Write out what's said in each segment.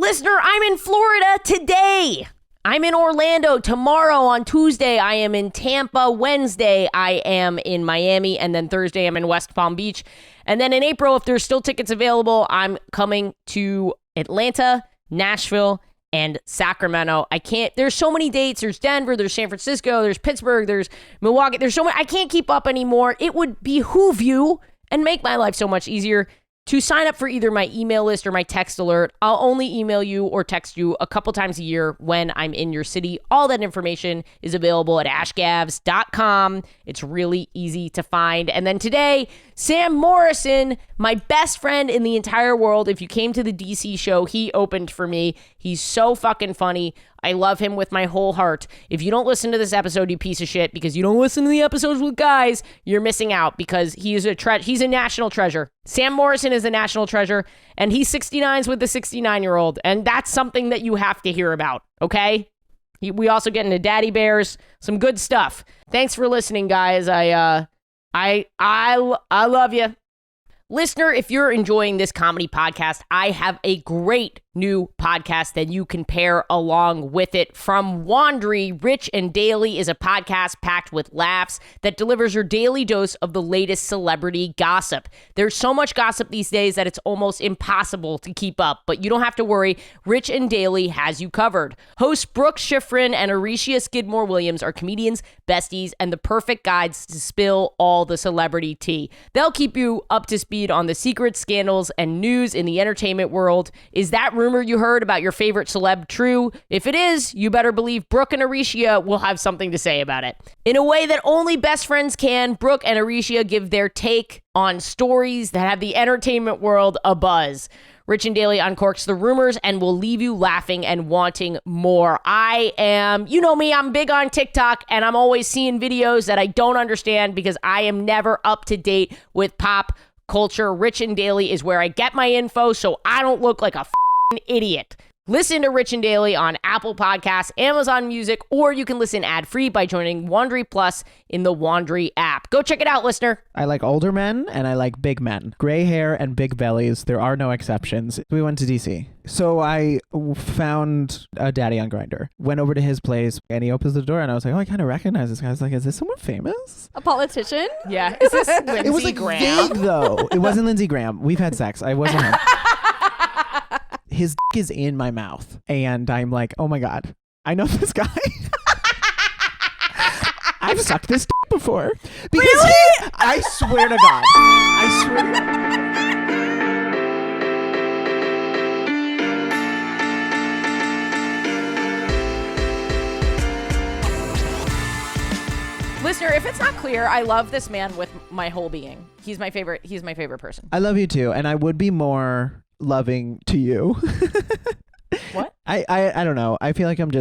Listener, I'm in Florida today. I'm in Orlando tomorrow. On Tuesday, I am in Tampa. Wednesday, I am in Miami. And then Thursday, I'm in West Palm Beach. And then in April, if there's still tickets available, I'm coming to Atlanta, Nashville, and Sacramento. There's so many dates. There's Denver, there's San Francisco, there's Pittsburgh, there's Milwaukee. There's so many. I can't keep up anymore. It would behoove you and make my life so much easier to sign up for either my email list or my text alert. I'll only email you or text you a couple times a year when I'm in your city. All that information is available at ashgavs.com. It's really easy to find. And then today, Sam Morrison, my best friend in the entire world. If you came to the DC show, he opened for me. He's so fucking funny. I love him with my whole heart. If you don't listen to this episode, you piece of shit, because you don't listen to the episodes with guys, you're missing out, because he's a national treasure. Sam Morrison is a national treasure, and he's 69s with the 69-year-old, and that's something that you have to hear about, okay? We also get into daddy bears, some good stuff. Thanks for listening, guys. I love you. Listener, if you're enjoying this comedy podcast, I have a great new podcast that you can pair along with it. From Wandry, Rich and Daily is a podcast packed with laughs that delivers your daily dose of the latest celebrity gossip. There's so much gossip these days that it's almost impossible to keep up, but you don't have to worry. Rich and Daily has you covered. Hosts Brooke Schifrin and Aricia Skidmore-Williams are comedians, besties, and the perfect guides to spill all the celebrity tea. They'll keep you up to speed on the secrets, scandals, and news in the entertainment world. Is that rumor you heard about your favorite celeb true? If it is, you better believe Brooke and Aricia will have something to say about it. In a way that only best friends can, Brooke and Aricia give their take on stories that have the entertainment world abuzz. Rich and Daily uncorks the rumors and will leave you laughing and wanting more. You know me, I'm big on TikTok, and I'm always seeing videos that I don't understand because I am never up to date with pop culture. Rich and Daily is where I get my info so I don't look like a idiot. Listen to Rich and Daily on Apple Podcasts, Amazon Music, or you can listen ad-free by joining Wandry Plus in the Wandry app. Go check it out, listener. I like older men and I like big men. Gray hair and big bellies. There are no exceptions. We went to DC. So I found a daddy on Grindr. Went over to his place and he opens the door and I was like, oh, I kind of recognize this guy. I was like, is this someone famous? A politician? Yeah. Is this Lindsey It was like Graham? vague though. It wasn't Lindsey Graham. We've had sex. I wasn't him. His is in my mouth. And I'm like, oh my God, I know this guy. I've sucked this before. Because Really? I swear to God. I swear to God. Listener, if it's not clear, I love this man with my whole being. He's my favorite person. I love you too. And I would be more loving to you. What? I don't know. I feel like I'm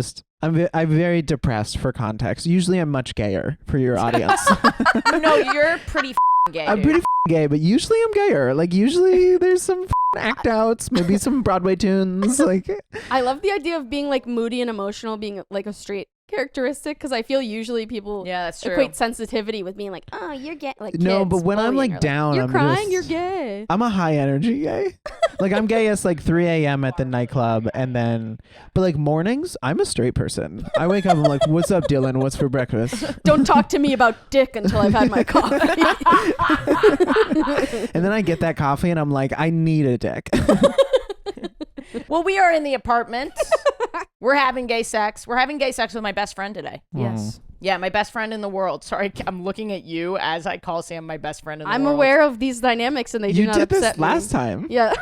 very depressed for context. Usually I'm much gayer for your audience. No, you're pretty gay. I'm pretty gay, but usually I'm gayer. Like usually there's some act outs, maybe some Broadway tunes. Like I love the idea of being like moody and emotional, being like a straight characteristic, because I feel usually people that's true. equate sensitivity with being like, oh, you're gay. Like no, kids but when I'm bullying like her, down, you're I'm crying, just, you're gay. I'm a high energy gay. Like I'm gayest like 3 a.m. at the nightclub, and then, but like mornings, I'm a straight person. I wake up, I'm like, what's up, Dylan? What's for breakfast? Don't talk to me about dick until I've had my coffee. And then I get that coffee, and I'm like, I need a dick. Well, we are in the apartment. We're having gay sex. We're having gay sex with my best friend today. Yes. Yeah, my best friend in the world. Sorry, I'm looking at you as I call Sam my best friend in the world. I'm aware of these dynamics, and they do You not did upset this last me. time. Yeah.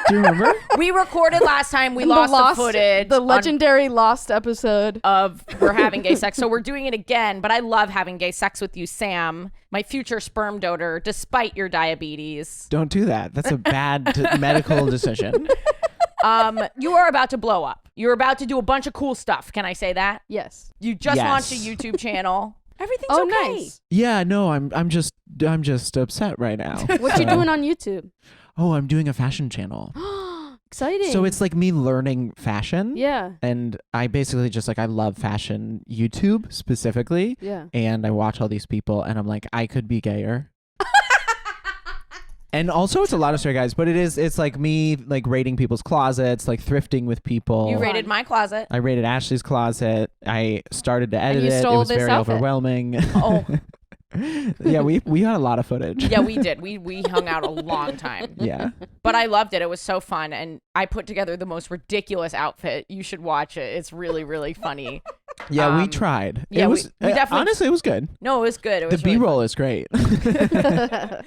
Do you remember? We recorded last time. We lost the footage. The legendary lost episode of we're having gay sex. So we're doing it again, but I love having gay sex with you, Sam, my future sperm donor, despite your diabetes. Don't do that. That's a bad medical decision. You are about to blow up. You're about to do a bunch of cool stuff. Can I say that? Yes. You just Yes. launched a YouTube channel. Everything's Oh, okay. nice. Yeah, no, I'm just upset right now. What you doing on YouTube? Oh, I'm doing a fashion channel. Exciting. So it's like me learning fashion. Yeah. And I basically just like, I love fashion YouTube specifically. Yeah. And I watch all these people and I'm like, I could be gayer. And also it's a lot of straight guys, but it's like me like raiding people's closets, like thrifting with people. You raided my closet. I raided Ashley's closet. I started to edit you it. It stole was this very outfit. overwhelming. Oh. Yeah, we had a lot of footage. Yeah, we did. We hung out a long time. Yeah. But I loved it. It was so fun. And I put together the most ridiculous outfit. You should watch it. It's really, really funny. Yeah, we tried. Yeah, it was we definitely. honestly it was good. No, it was good. It was The B-roll is great. The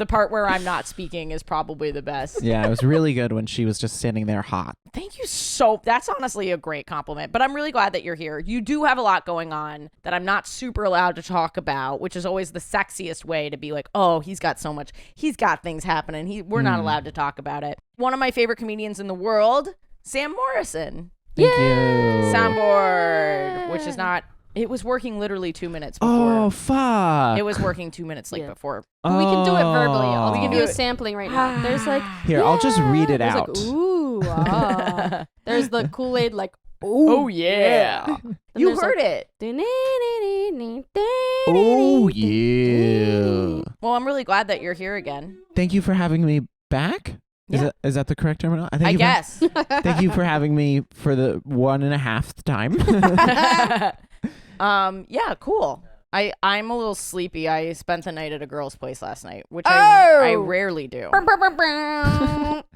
part where I'm not speaking is probably the best. Yeah, it was really good when she was just sitting there hot. Thank you so. That's honestly a great compliment. But I'm really glad that you're here. You do have a lot going on that I'm not super allowed to talk about, which is always the sexiest way to be like, oh, he's got so much. He's got things happening. We're not allowed to talk about it. One of my favorite comedians in the world, Sam Morrison. Thank you. Soundboard, which is not. It was working literally 2 minutes before. Oh, fuck. It was working 2 minutes before. But we can do it verbally. I'll Oh. give you a sampling right now. There's like Here, I'll just read it there's out. Like, ooh, ah. There's the Kool-Aid like ooh. Oh yeah. Then You there's, heard like, it. Oh, yeah. Well, I'm really glad that you're here again. Thank you for having me back. Yeah. Is that the correct term? I guess. Thank you for having me for the 1.5th time. Yeah, cool. I'm a little sleepy. I spent the night at a girl's place last night, which I rarely do.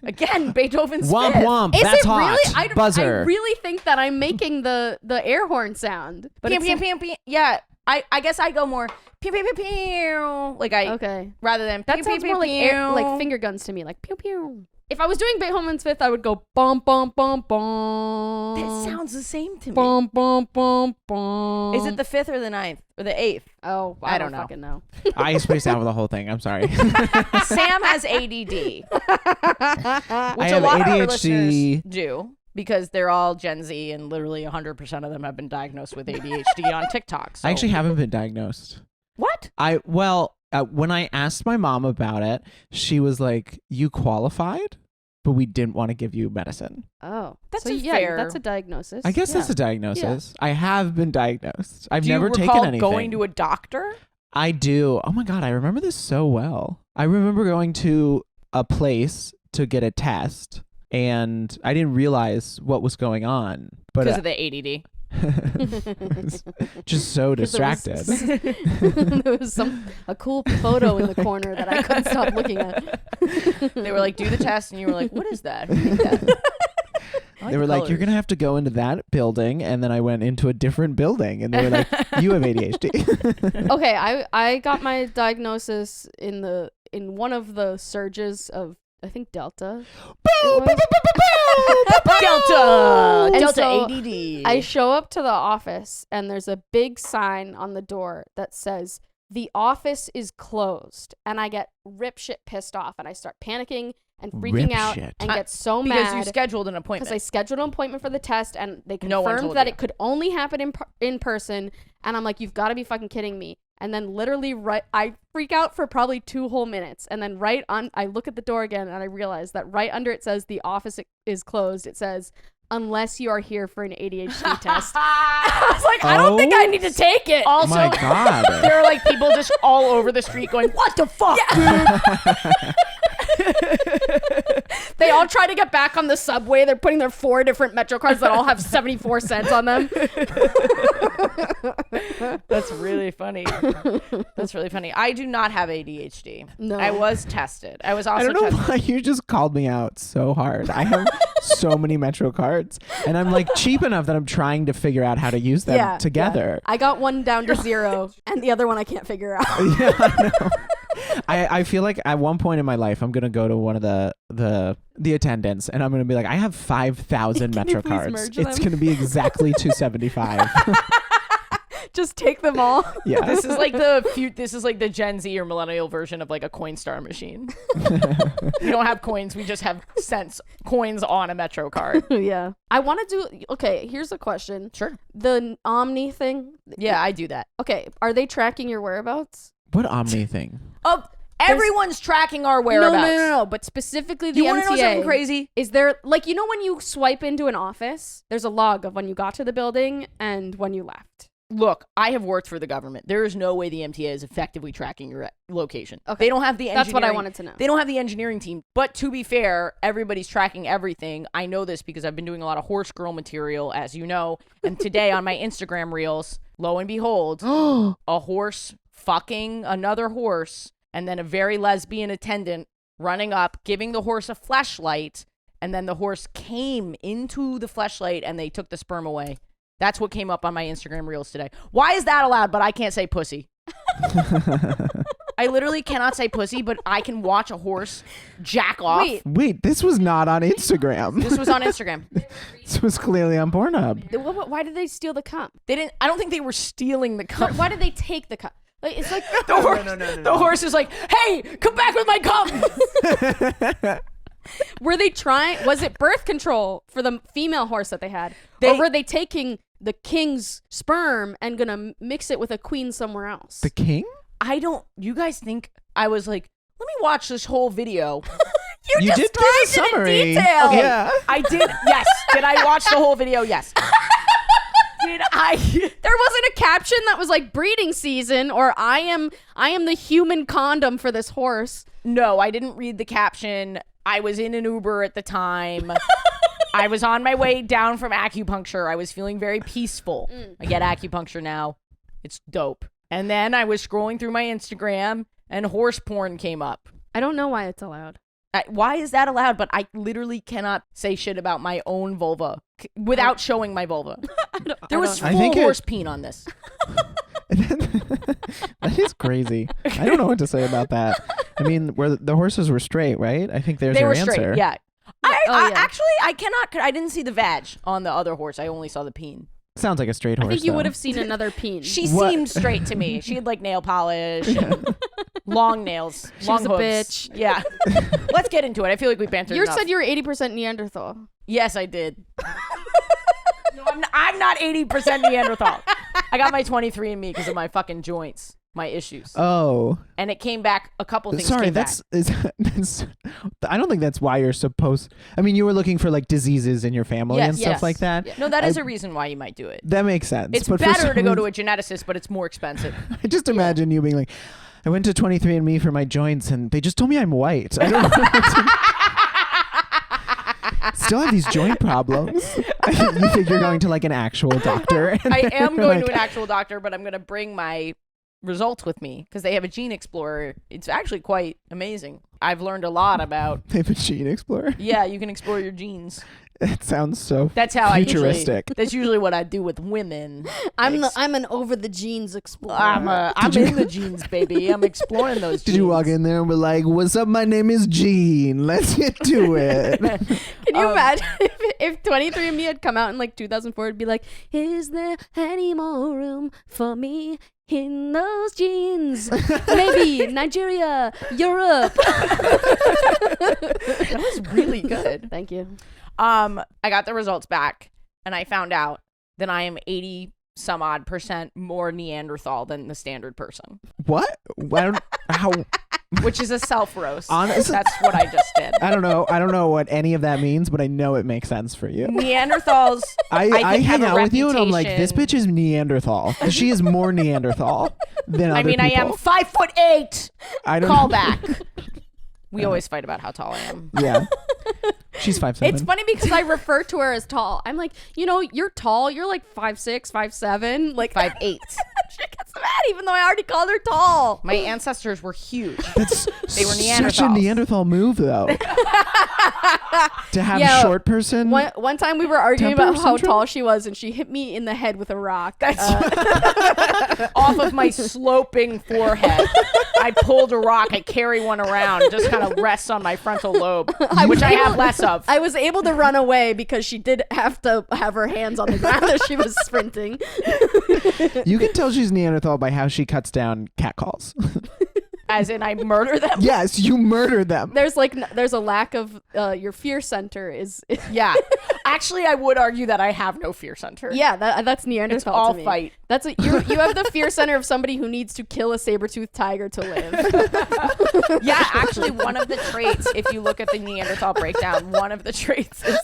Again, Beethoven's Womp Fifth. womp. Is That's it hot. really? I Buzzer. really think that I'm making the air horn sound. But Pew, it's pew, pew, pew. Yeah, I guess I go more pew pew pew pew. Like okay. rather than That pew, sounds pew, more like pew, air, pew. like finger guns to me, like pew pew. If I was doing Beethoven's Fifth, I would go bum bum bum bum. That sounds the same to me. Bum bum bum bum. Is it the 5th or the 9th or the 8th? Oh, I I don't don't know. fucking know. I spaced out with the whole thing. I'm sorry. Sam has ADD, which I a have lot of our ADHD. listeners do because they're all Gen Z and literally 100% of them have been diagnosed with ADHD on TikTok. So. I actually haven't been diagnosed. What? When I asked my mom about it, she was like, "You qualified, but we didn't want to give you medicine." Oh, That's so a yeah, fair- that's a diagnosis. I guess Yeah. that's a diagnosis. I have been diagnosed. I've Do you never taken recall anything. going to a doctor? I do. Oh my God, I remember this so well. I remember going to a place to get a test, and I didn't realize what was going on. But Because of the ADD. I was just so distracted. There was a cool photo in the corner that I couldn't stop looking at. They were like, do the test. And you were like, what is that? What is that? They were like, you're going to have to go into that building. And then I went into a different building. And they were like, you have ADHD. Okay, I got my diagnosis in one of the surges of, I think, Delta. Delta. And Delta so ADD. I show up to the office and there's a big sign on the door that says, "The office is closed." And I get rip shit pissed off and I start panicking and freaking Rip out shit. and get so because you mad. scheduled an Because appointment. I scheduled an appointment for the test and they No one confirmed told that you. it could only happen in person. And I'm like, you've got to be fucking kidding me. And then literally I freak out for probably 2 whole minutes. And then I look at the door again and I realize that right under it says the office is closed. It says, unless you are here for an ADHD test. I was like, I don't think I need to take it. Also, My God. there are like people just all over the street going, what the fuck, dude? They all try to get back on the subway. They're putting their 4 different Metro cards that all have 74 cents on them. That's really funny. That's really funny. I do not have ADHD. No. I was tested. I was I also don't know tested. why you just called me out so hard. I have so many Metro cards, and I'm like cheap enough that I'm trying to figure out how to use them together. I got one down to 0 and the other one I can't figure out. Yeah, I know. I feel like at one point in my life, I'm gonna go to one of the attendants, and I'm gonna be like, I have 5,000 Can you Metro please cards. merge It's them? gonna be exactly 275. Just take them all. Yeah. This is like the Gen Z or millennial version of like a Coinstar machine. We don't have coins. We just have coins on a Metro card. Yeah. I want to do, okay, here's a question. Sure. The Omni thing. Yeah, I do that. Okay, are they tracking your whereabouts? What Omni thing? Oh, everyone's tracking our whereabouts. No, but specifically the You want to know something MTA. crazy? Is there, like, you know when you swipe into an office, there's a log of when you got to the building and when you left. Look, I have worked for the government. There is no way the MTA is effectively tracking your location. Okay. They don't have the engineering. That's what I wanted to know. They don't have the engineering team. But to be fair, everybody's tracking everything. I know this because I've been doing a lot of horse girl material, as you know. And today on my Instagram reels, lo and behold, a horse fucking another horse, and then a very lesbian attendant running up, giving the horse a fleshlight, and then the horse came into the fleshlight and they took the sperm away. That's what came up on my Instagram reels today. Why is that allowed, but I can't say pussy? I literally cannot say pussy, but I can watch a horse jack off. Wait, this was not on Instagram. This was on Instagram. This was clearly on Pornhub. Why did they steal the cum? They didn't. I don't think they were stealing the cum. Why did they take the cum? Like, it's like the horse is like, hey, come back with my cum. Were they trying? Was it birth control for the female horse that they had, or were they taking the king's sperm and gonna mix it with a queen somewhere else? The king? You guys think I was like, let me watch this whole video. You did give a summary. In detail. Okay, Yeah. I did. Yes. Did I watch the whole video? Yes. Did I? There wasn't a caption that was like breeding season or I am the human condom for this horse. No, I didn't read the caption. I was in an Uber at the time. I was on my way down from acupuncture. I was feeling very peaceful. I get acupuncture now. It's dope. And then I was scrolling through my Instagram and horse porn came up. I don't know why it's allowed. Why is that allowed? But I literally cannot say shit about my own vulva without showing my vulva. There was full horse peen on this. That is crazy. I don't know what to say about that. I mean, the horses were straight, right? I think there's they your were answer. Straight, yeah. Yeah. Actually, I cannot. I didn't see the vag on the other horse. I only saw the peen. Sounds like a straight horse. I think you though. would have seen another peen. She seemed straight to me. She had like nail polish, and long nails, long She's a hooves. bitch. Yeah. Let's get into it. I feel like we bantered You enough. said you were 80% Neanderthal. Yes, I did. No, I'm not 80% Neanderthal. I got my 23andMe because of my fucking joints, my issues. Oh. And it came back. A couple things. Sorry, came that's back. I don't think that's why you're supposed. I mean, you were looking for like diseases in your family and stuff like that. Yeah. No, that is a reason why you might do it. That makes sense. It's but better to go to a geneticist, but it's more expensive. I just imagine you being like, I went to 23andMe for my joints and they just told me I'm white. I don't know. Still have these joint problems. You think you're going to like an actual doctor? I am going to an actual doctor, but I'm going to bring my results with me because they have a gene explorer. It's actually quite amazing. I've learned a lot about. They have a gene explorer? Yeah, you can explore your genes. It sounds so That's how futuristic. That's usually what I do with women. I'm an over the genes explorer. I'm in the genes, baby. I'm exploring those. Did you walk in there and be like, "What's up? My name is Gene. Let's get to it." Can you imagine if 23andMe had come out in like 2004? It'd be like, "Is there any more room for me in those jeans? Maybe Nigeria, Europe." That was really good. Thank you. I got the results back, and I found out that I am 80 some odd % more Neanderthal than the standard person. What? I don't, how? Which is a self roast. Honestly, that's what I just did. I don't know. I don't know what any of that means, but I know it makes sense for you. Neanderthals. I think, hang have a out with you, and I'm like, reputation- this bitch is Neanderthal. She is more Neanderthal than other people. I am 5'8". I don't Call know. back. We always fight about how tall I am. Yeah. She's 5'7". It's funny because I refer to her as tall. I'm like, you're tall. You're like 5'6", 5'7", like 5'8". She gets mad even though I already called her tall. My ancestors were huge. That's They were such a Neanderthals. Neanderthal move, though. To have Yeah, a short person. One time we were arguing Temper about how syndrome? tall she was, and she hit me in the head with a rock. Off of my sloping forehead. I pulled a rock. I carry one around. It just kind of rests on my frontal lobe, which I have less of. I was able to run away because she did have to have her hands on the ground as she was sprinting. You can tell she's Neanderthal by how she cuts down catcalls. As in, I murder them? Yes, you murder them. There's a lack of your fear center is Yeah. Actually, I would argue that I have no fear center. yeah, that's Neanderthal. It's all to me. fight. That's you have the fear center of somebody who needs to kill a saber-toothed tiger to live. Yeah, actually, one of the traits, if you look at the Neanderthal breakdown, one of the traits is,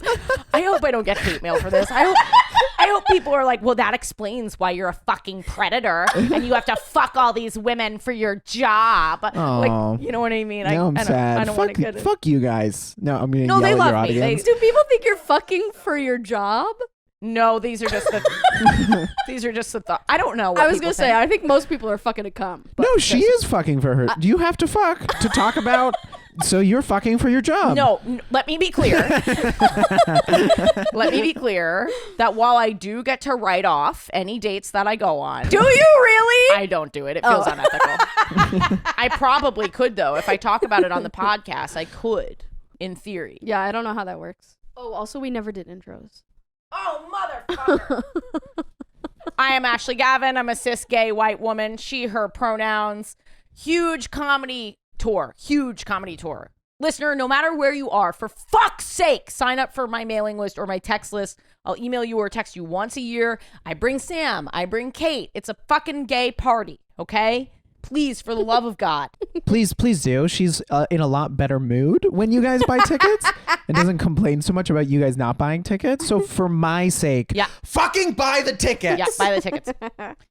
I hope I don't get hate mail for this. I I hope people are like, well, that explains why you're a fucking predator and you have to fuck all these women for your job. Oh. Like, you know what I mean? Now I'm sad. I don't want to get it. Fuck you guys. No, I'm gonna No, yell they at love your me. audience. Do people think you're fucking for your job? No, these are just the these are just the thought. I don't know what I was people gonna say, think. I think most people are fucking to come. But No, she is fucking for her. Do you have to fuck to talk about? So you're fucking for your job. No, let me be clear. Let me be clear that while I do get to write off any dates that I go on. Do you really? I don't do it. It feels unethical. I probably could, though. If I talk about it on the podcast, I could, in theory. Yeah, I don't know how that works. Oh, also, we never did intros. Oh, motherfucker. I am Ashley Gavin. I'm a cis gay white woman. She, her pronouns. Huge comedy tour. Listener, no matter where you are, for fuck's sake, sign up for my mailing list or my text list. I'll email you or text you once a year. I bring Sam. I bring Kate. It's a fucking gay party, okay? Please, for the love of God. Please do. She's in a lot better mood when you guys buy tickets and doesn't complain so much about you guys not buying tickets. So for my sake, fucking buy the tickets. Yeah, buy the tickets.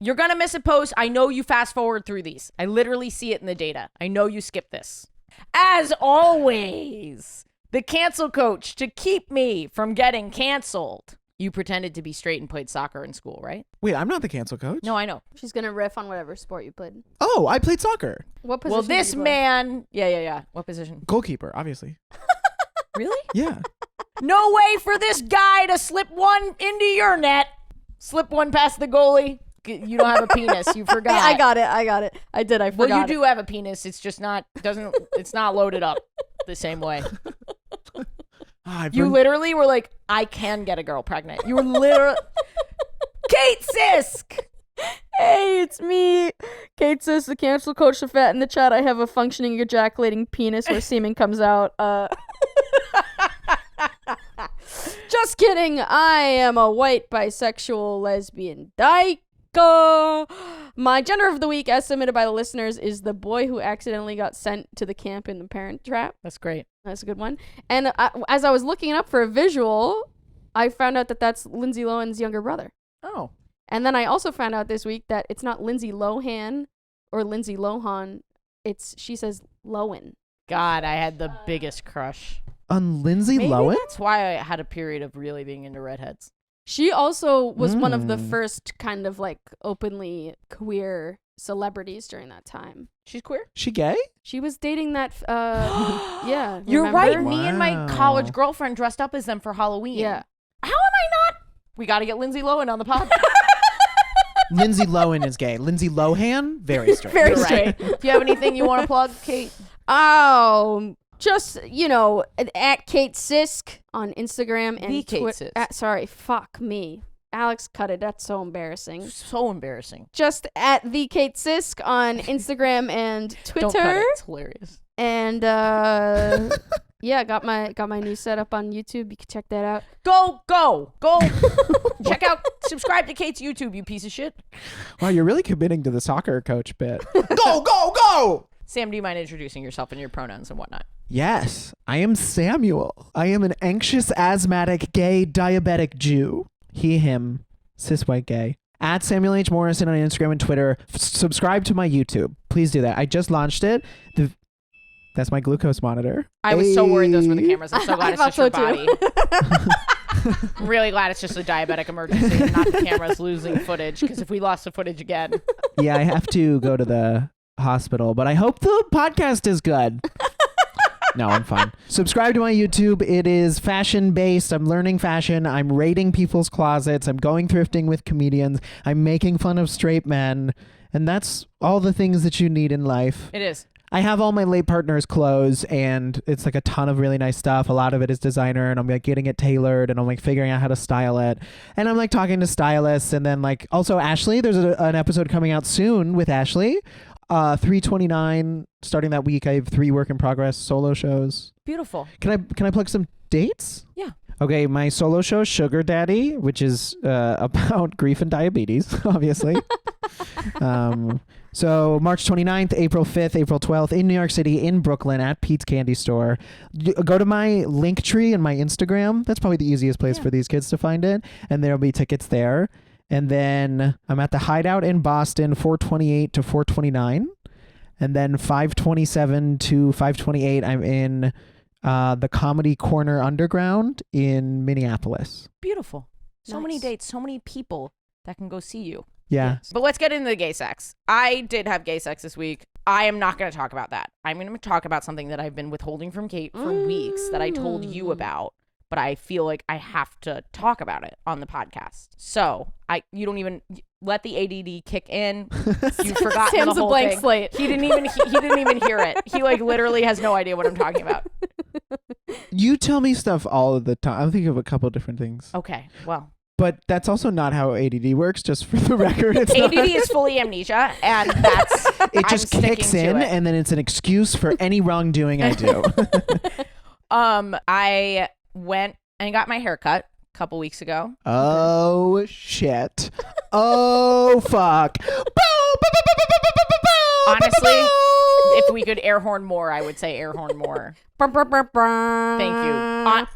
You're going to miss a post. I know you fast forward through these. I literally see it in the data. I know you skip this. As always, the cancel coach to keep me from getting canceled. You pretended to be straight and played soccer in school, right? Wait, I'm not the cancel coach. No, I know. She's gonna riff on whatever sport you played. Oh, I played soccer. What position? Well, did this you play? man. Yeah. What position? Goalkeeper, obviously. Really? Yeah. No way for this guy to slip one into your net. Slip one past the goalie. You don't have a penis. You forgot. I got it. I did. I forgot. Well, you do have a penis. It's just not it's not loaded up the same way. You literally were like, I can get a girl pregnant. You were literally Kate Sisk. Hey, it's me. Kate says the cancel coach to fat in the chat. I have a functioning ejaculating penis where semen comes out. Just kidding. I am a white bisexual lesbian dyke. My gender of the week, as submitted by the listeners, is the boy who accidentally got sent to the camp in the Parent Trap. That's great. That's a good one. And as I was looking it up for a visual, I found out that that's Lindsay Lohan's younger brother. Oh. And then I also found out this week that it's not Lindsay Lohan or Lindsay Lohan. She says Lohan. God, I had the biggest crush. On Lindsay Maybe Lohan? that's why I had a period of really being into redheads. She also was one of the first kind of like openly queer celebrities during that time. She's queer? She gay? She was dating that, yeah. You're remember? right. Me and my Wow. college girlfriend dressed up as them for Halloween. Yeah. How am I not? We got to get Lindsay Lohan on the pod. Lindsay Lohan is gay. Lindsay Lohan, very straight. Very You're straight. right. Do you have anything you want to plug, Kate? Oh, just, at Kate Sisk on Instagram and The Kate Twitter. Sisk. Sorry, fuck me. Alex cut it. That's so embarrassing. So embarrassing. Just at the Kate Sisk on Instagram and Twitter. Don't cut it. It's hilarious. And yeah, got my new setup on YouTube. You can check that out. Go. Check out, subscribe to Kate's YouTube, you piece of shit. Wow, you're really committing to the soccer coach bit. Go! Sam, do you mind introducing yourself and your pronouns and whatnot? Yes, I am Samuel. I am an anxious, asthmatic, gay, diabetic Jew. He, him, cis white gay. At Samuel H. Morrison on Instagram and Twitter. Subscribe to my YouTube. Please do that. I just launched it. That's my glucose monitor. I was so worried those were the cameras. I'm so glad I it's just thought your so body. I'm really glad it's just a diabetic emergency and not the cameras losing footage, because if we lost the footage again. Yeah, I have to go to the hospital, but I hope the podcast is good. No, I'm fine. Subscribe to my YouTube. It is fashion-based. I'm learning fashion. I'm raiding people's closets. I'm going thrifting with comedians. I'm making fun of straight men. And that's all the things that you need in life. It is. I have all my late partner's clothes, and it's like a ton of really nice stuff. A lot of it is designer, and I'm like getting it tailored, and I'm like figuring out how to style it. And I'm like talking to stylists, and then like also Ashley. There's an episode coming out soon with Ashley. 3/29 starting that week. I have 3 work in progress solo shows. Beautiful. Can I plug some dates? Yeah. Okay, my solo show Sugar Daddy, which is about grief and diabetes, obviously. So March 29th, April 5th, April 12th in New York City, in Brooklyn at Pete's Candy Store. Go to my link tree and my Instagram. That's probably the easiest place for these kids to find it. And there'll be tickets there. And then I'm at the Hideout in Boston, 428 to 429. And then 527 to 528, I'm in the Comedy Corner Underground in Minneapolis. Beautiful. So many Nice. dates, so many people that can go see you. Yeah. But let's get into the gay sex. I did have gay sex this week. I am not going to talk about that. I'm going to talk about something that I've been withholding from Kate for weeks that I told you about, but I feel like I have to talk about it on the podcast. So you don't even let the ADD kick in. You've forgotten Sam's the whole a blank thing. slate. He didn't even hear it. He like literally has no idea what I'm talking about. You tell me stuff all of the time. I'm thinking of a couple different things. Okay, well. But that's also not how ADD works, just for the record. It's ADD not. is fully amnesia, and that's It just I'm kicks sticking to in, it. and then it's an excuse for any wrongdoing I do. I went and got my hair cut a couple weeks ago. Oh, shit. Oh, fuck. Honestly, if we could air horn more, I would say air horn more. Thank you.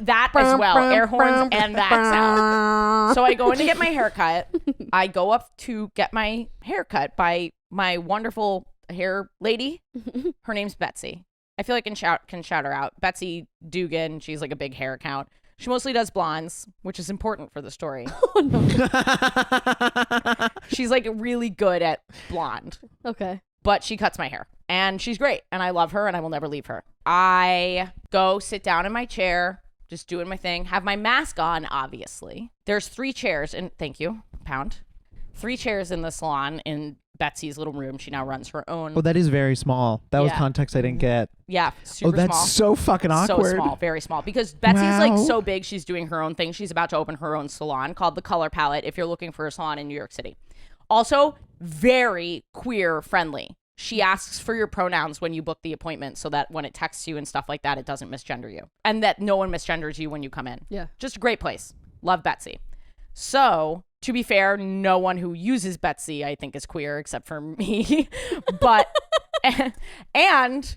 That as well. Air horns and that sound. So I go in to get my hair cut. I go up to get my hair cut by my wonderful hair lady. Her name's Betsy. I feel like I can shout her out. Betsy Dugan. She's like a big hair account. She mostly does blondes, which is important for the story. Oh, no. She's like really good at blonde. Okay. But she cuts my hair and she's great and I love her and I will never leave her. I go sit down in my chair, just doing my thing, have my mask on, obviously. There's 3 chairs and thank you, pound. 3 chairs in the salon in Betsy's little room. She now runs her own. Oh, that is very small. That was Yeah. context I didn't get. Yeah, super Oh, that's small. so fucking awkward. So small, very small. Because Betsy's Wow. like so big, she's doing her own thing. She's about to open her own salon called The Color Palette if you're looking for a salon in New York City. Also, very queer friendly. She asks for your pronouns when you book the appointment so that when it texts you and stuff like that, it doesn't misgender you. And that no one misgenders you when you come in. Yeah. Just a great place. Love Betsy. So, to be fair, no one who uses Betsy, I think, is queer except for me. But, and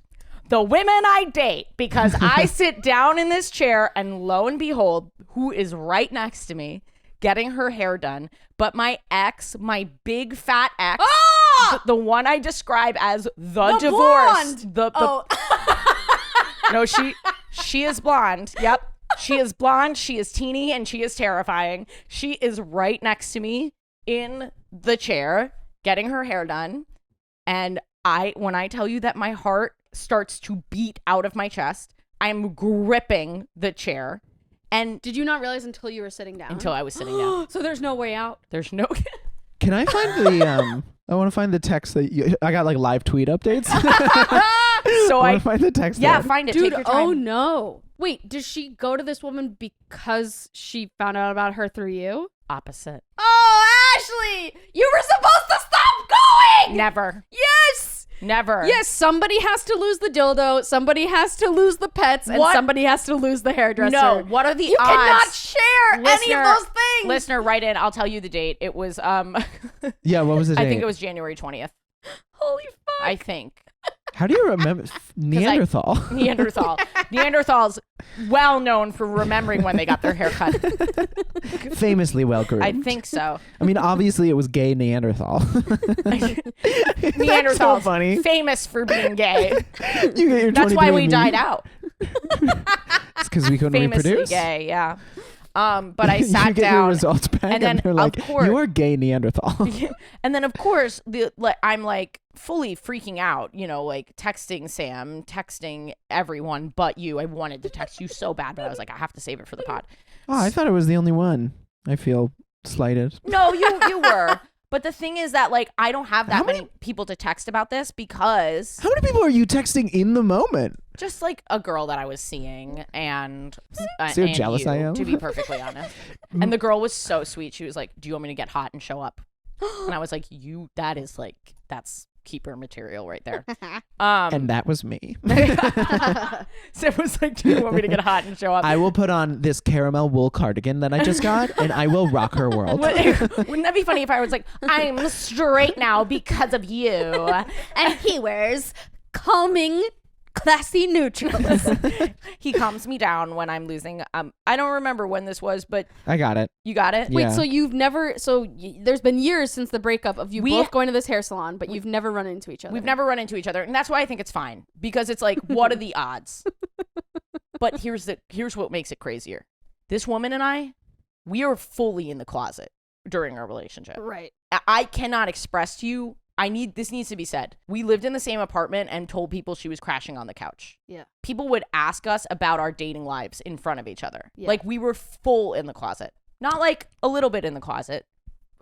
the women I date, because I sit down in this chair and lo and behold, who is right next to me getting her hair done, but my ex, my big fat ex, the one I describe as the divorced. Blonde. No, she is blonde. Yep. She is blonde, she is teeny, and she is terrifying. She is right next to me in the chair getting her hair done. And when I tell you that my heart starts to beat out of my chest, I'm gripping the chair. And Did you not realize until you were sitting down? until I was sitting down. So there's no way out. There's no Can I find the I want to find the text that I got like live tweet updates. So I I want to find the text. yeah, there. find it. Dude, Take your time. oh no. Wait, does she go to this woman because she found out about her through you? Opposite. Oh, Ashley! You were supposed to stop going! Never. Yes! Never. Yes, somebody has to lose the dildo, somebody has to lose the pets, and What? somebody has to lose the hairdresser. No. What are the You odds? cannot share any of those things! Listener, write in. I'll tell you the date. It was Yeah, what was the date? I think it was January 20th. Holy fuck. I think. How do you remember Neanderthal? Neanderthal. Neanderthals well known for remembering when they got their hair cut. Famously well groomed. I think so. I mean, obviously it was gay Neanderthal. Neanderthals. That's so funny. Famous for being gay. You get your That's why we 23andMe. died out. It's because we couldn't Famously reproduce. gay, yeah. But I you sat get your down. results back, and then, they're like, of course- "You are gay Neanderthal." And then, of course, I'm like fully freaking out, like texting Sam, texting everyone but you. I wanted to text you so bad, but I was like, I have to save it for the pod. Oh, I thought it was the only one. I feel slighted. No, you were. But the thing is that, like, I don't have that How many people to text about this because How many people are you texting in the moment? just like a girl that I was seeing and See how and jealous you, I am? to be perfectly honest. And the girl was so sweet. She was like, "Do you want me to get hot and show up?" And I was like, that's keeper material right there. And that was me. So it was like, do you want me to get hot and show up? I will put on this caramel wool cardigan that I just got, and I will rock her world. Wouldn't that be funny if I was like, I'm straight now because of you? And he wears calming, classy neutrals. He calms me down when I'm losing. I don't remember when this was, but I got it. you got it? Wait, Yeah. so you've never, there's been years since the breakup of you both going to this hair salon, but you've never run into each other. We've never run into each other, and that's why I think it's fine, because it's like, what are the odds? But here's what makes it crazier. This woman and I, we are fully in the closet during our relationship. Right. I cannot express to you. This needs to be said. We lived in the same apartment and told people she was crashing on the couch. Yeah. People would ask us about our dating lives in front of each other. Yeah. Like, we were full in the closet. Not like a little bit in the closet.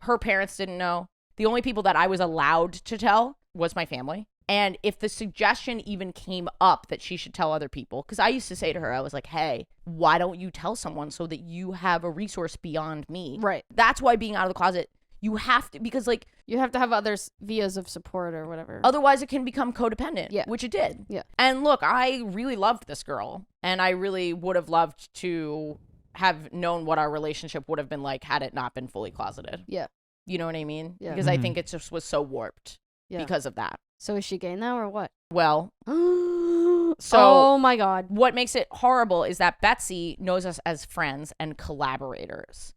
Her parents didn't know. The only people that I was allowed to tell was my family. And if the suggestion even came up that she should tell other people, because I used to say to her, I was like, hey, why don't you tell someone so that you have a resource beyond me? Right. That's why being out of the closet, you have to, because like, You have to have others vias of support or whatever. otherwise it can become codependent, Yeah. which it did. Yeah. And look, I really loved this girl, and I really would have loved to have known what our relationship would have been like had it not been fully closeted. Yeah. You know what I mean? Yeah. Because I think it just was so warped Yeah. because of that. So is she gay now or what? Well, So, so oh my God. what makes it horrible is that Betsy knows us as friends and collaborators.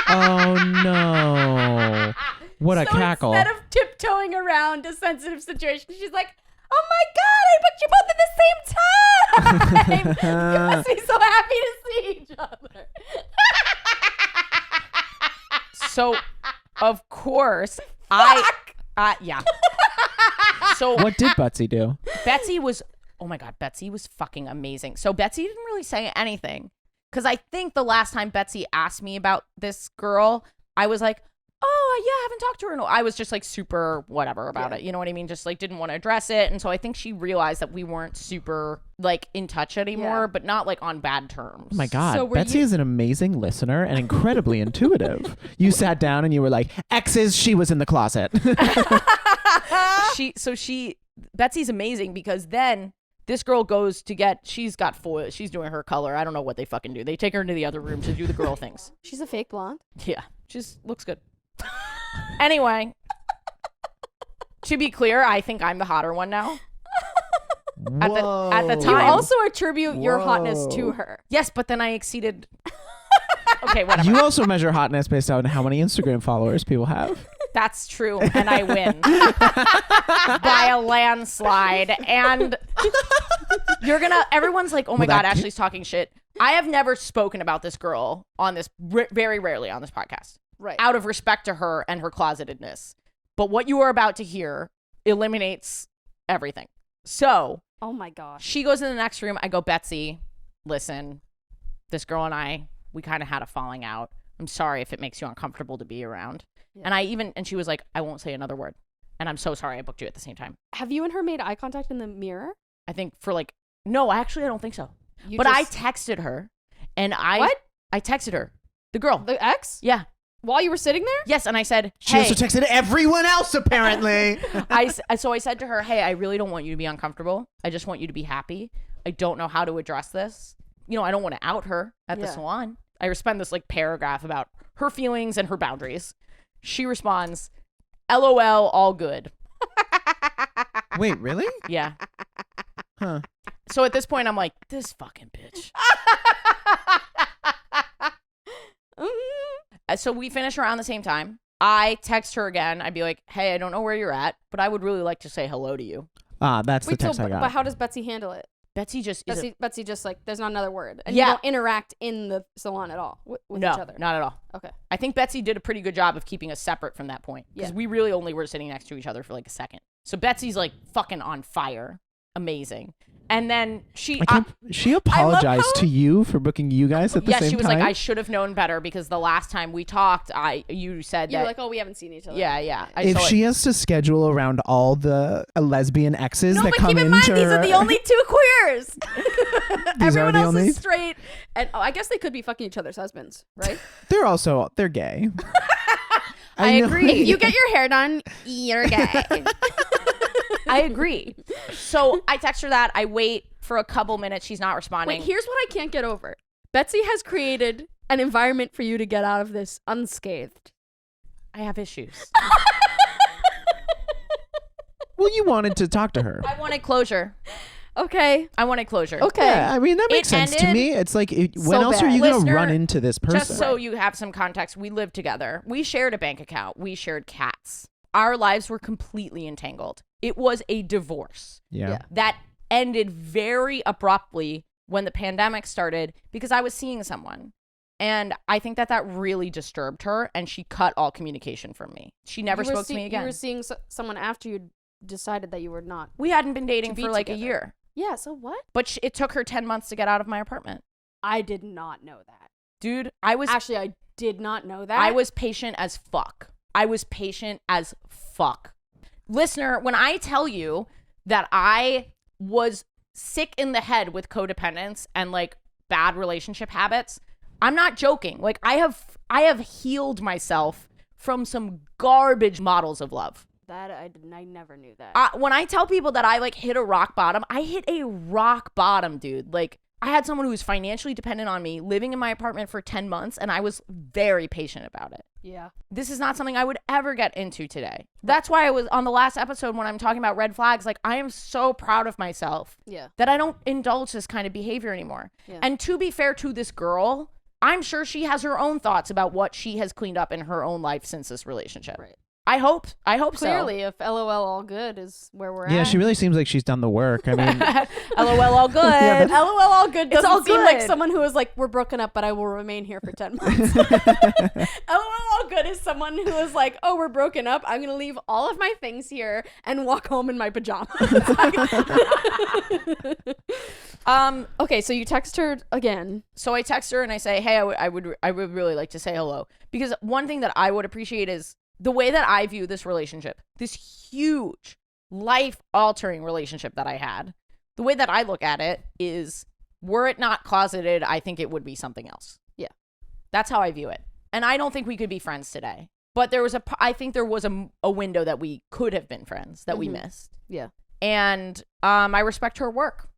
Oh no! What a cackle! Instead of tiptoeing around a sensitive situation, she's like, "Oh my God, I put you both at the same time! You must be so happy to see each other." So, of course, yeah. So What did Betsy do? Betsy was, oh my God, Betsy was fucking amazing. So Betsy didn't really say anything. Because I think the last time Betsy asked me about this girl, I was like, oh, yeah, I haven't talked to her. No, I was just like super whatever about it. You know what I mean? Just like didn't want to address it. And so I think she realized that we weren't super like in touch anymore, Yeah. but not like on bad terms. Oh my God, So were Betsy you- is an amazing listener and incredibly intuitive. You sat down and you were like, exes, she was in the closet. Betsy's amazing because then this girl goes to she's got foil. She's doing her color. I don't know what they fucking do. They take her into the other room to do the girl things. She's a fake blonde. Yeah, just looks good. Anyway, to be clear, I think I'm the hotter one now. At the You time. also attribute your hotness to her. Yes, but then I exceeded. Okay, whatever. You also measure hotness based on how many Instagram followers people have. That's true, and I win by a landslide. And everyone's like, oh my Well, God, Ashley's talking shit. I have never spoken about this girl on this, very rarely on this podcast, Right. out of respect to her and her closetedness. But what you are about to hear eliminates everything. So Oh my gosh. she goes in the next room. I go, Betsy, listen, this girl and I, we kind of had a falling out. I'm sorry if it makes you uncomfortable to be around. Yeah. And she was like, I won't say another word. And I'm so sorry I booked you at the same time. Have you and her made eye contact in the mirror? I think for like, no, actually, I don't think so. You But I just- texted her and What? I texted her, the girl. The ex? Yeah. While you were sitting there? Yes. And I said, She hey, also texted everyone else, apparently. so I said to her, hey, I really don't want you to be uncomfortable. I just want you to be happy. I don't know how to address this. You know, I don't want to out her at the Yeah. salon. I spend this like paragraph about her feelings and her boundaries. She responds, LOL, all good. Wait, really? Yeah. Huh. So at this point, I'm like, this fucking bitch. So we finish around the same time. I text her again. I'd be like, hey, I don't know where you're at, but I would really like to say hello to you. That's the text I got. But how does Betsy handle it? Betsy just is Betsy just like, there's not another word. And Yeah. you don't interact in the salon at all with no, each other. not at all. Okay. I think Betsy did a pretty good job of keeping us separate from that point because Yeah. we really only were sitting next to each other for like a second. So Betsy's like fucking on fire. Amazing. And then she she apologized how- to you for booking you guys at the same time? she was like, I should have known better because the last time we talked, you said You were that. like, oh, we haven't seen each other. Yeah. If she has to schedule around all the lesbian exes No, that but come keep in into mind, these are the only two queers. These are Everyone the else only- is straight. And I guess they could be fucking each other's husbands, right? they're gay. I know. agree. If you get your hair done, you're gay. I agree. So I text her that. I wait for a couple minutes. She's not responding. Wait, here's what I can't get over. Betsy has created an environment for you to get out of this unscathed. I have issues. Well, you wanted to talk to her. I wanted closure. Okay. I wanted closure. Okay. Yeah, I mean, that makes It sense to ended me. It's like, when so else are bad. you going to Listener, run into this person? Just so you have some context, we lived together. We shared a bank account. We shared cats. Our lives were completely entangled. It was a divorce Yeah. that ended very abruptly when the pandemic started because I was seeing someone. And I think that really disturbed her, and she cut all communication from me. She never spoke to me again. You were seeing someone after you decided that you were not. We hadn't been dating To for be like together. a year. Yeah, so what? But it took her 10 months to get out of my apartment. I did not know that. Dude, Actually, I did not know that. I was patient as fuck. Listener, when I tell you that I was sick in the head with codependence and like bad relationship habits, I'm not joking. Like I have healed myself from some garbage models of love. That I never knew that. When I tell people that I like hit a rock bottom, I hit a rock bottom, dude. Like I had someone who was financially dependent on me living in my apartment for 10 months, and I was very patient about it. Yeah. This is not something I would ever get into today. That's why I was on the last episode when I'm talking about red flags. Like I am so proud of myself Yeah. that I don't indulge this kind of behavior anymore. Yeah. And to be fair to this girl, I'm sure she has her own thoughts about what she has cleaned up in her own life since this relationship. Right. I hope Clearly, if LOL all good is where we're at. Yeah, she really seems like she's done the work. I mean, LOL all good. Yeah, LOL all good doesn't all seem like good. someone who is like, we're broken up, but I will remain here for 10 months. LOL all good is someone who is like, oh, we're broken up. I'm going to leave all of my things here and walk home in my pajamas. Okay, so you text her again. So I text her and I say, hey, I would really like to say hello. Because one thing that I would appreciate is the way that I view this relationship, this huge life-altering relationship that I had, the way that I look at it is, were it not closeted, I think it would be something else. Yeah. That's how I view it. And I don't think we could be friends today. But I think there was a window that we could have been friends that we missed. Yeah. And I respect her work.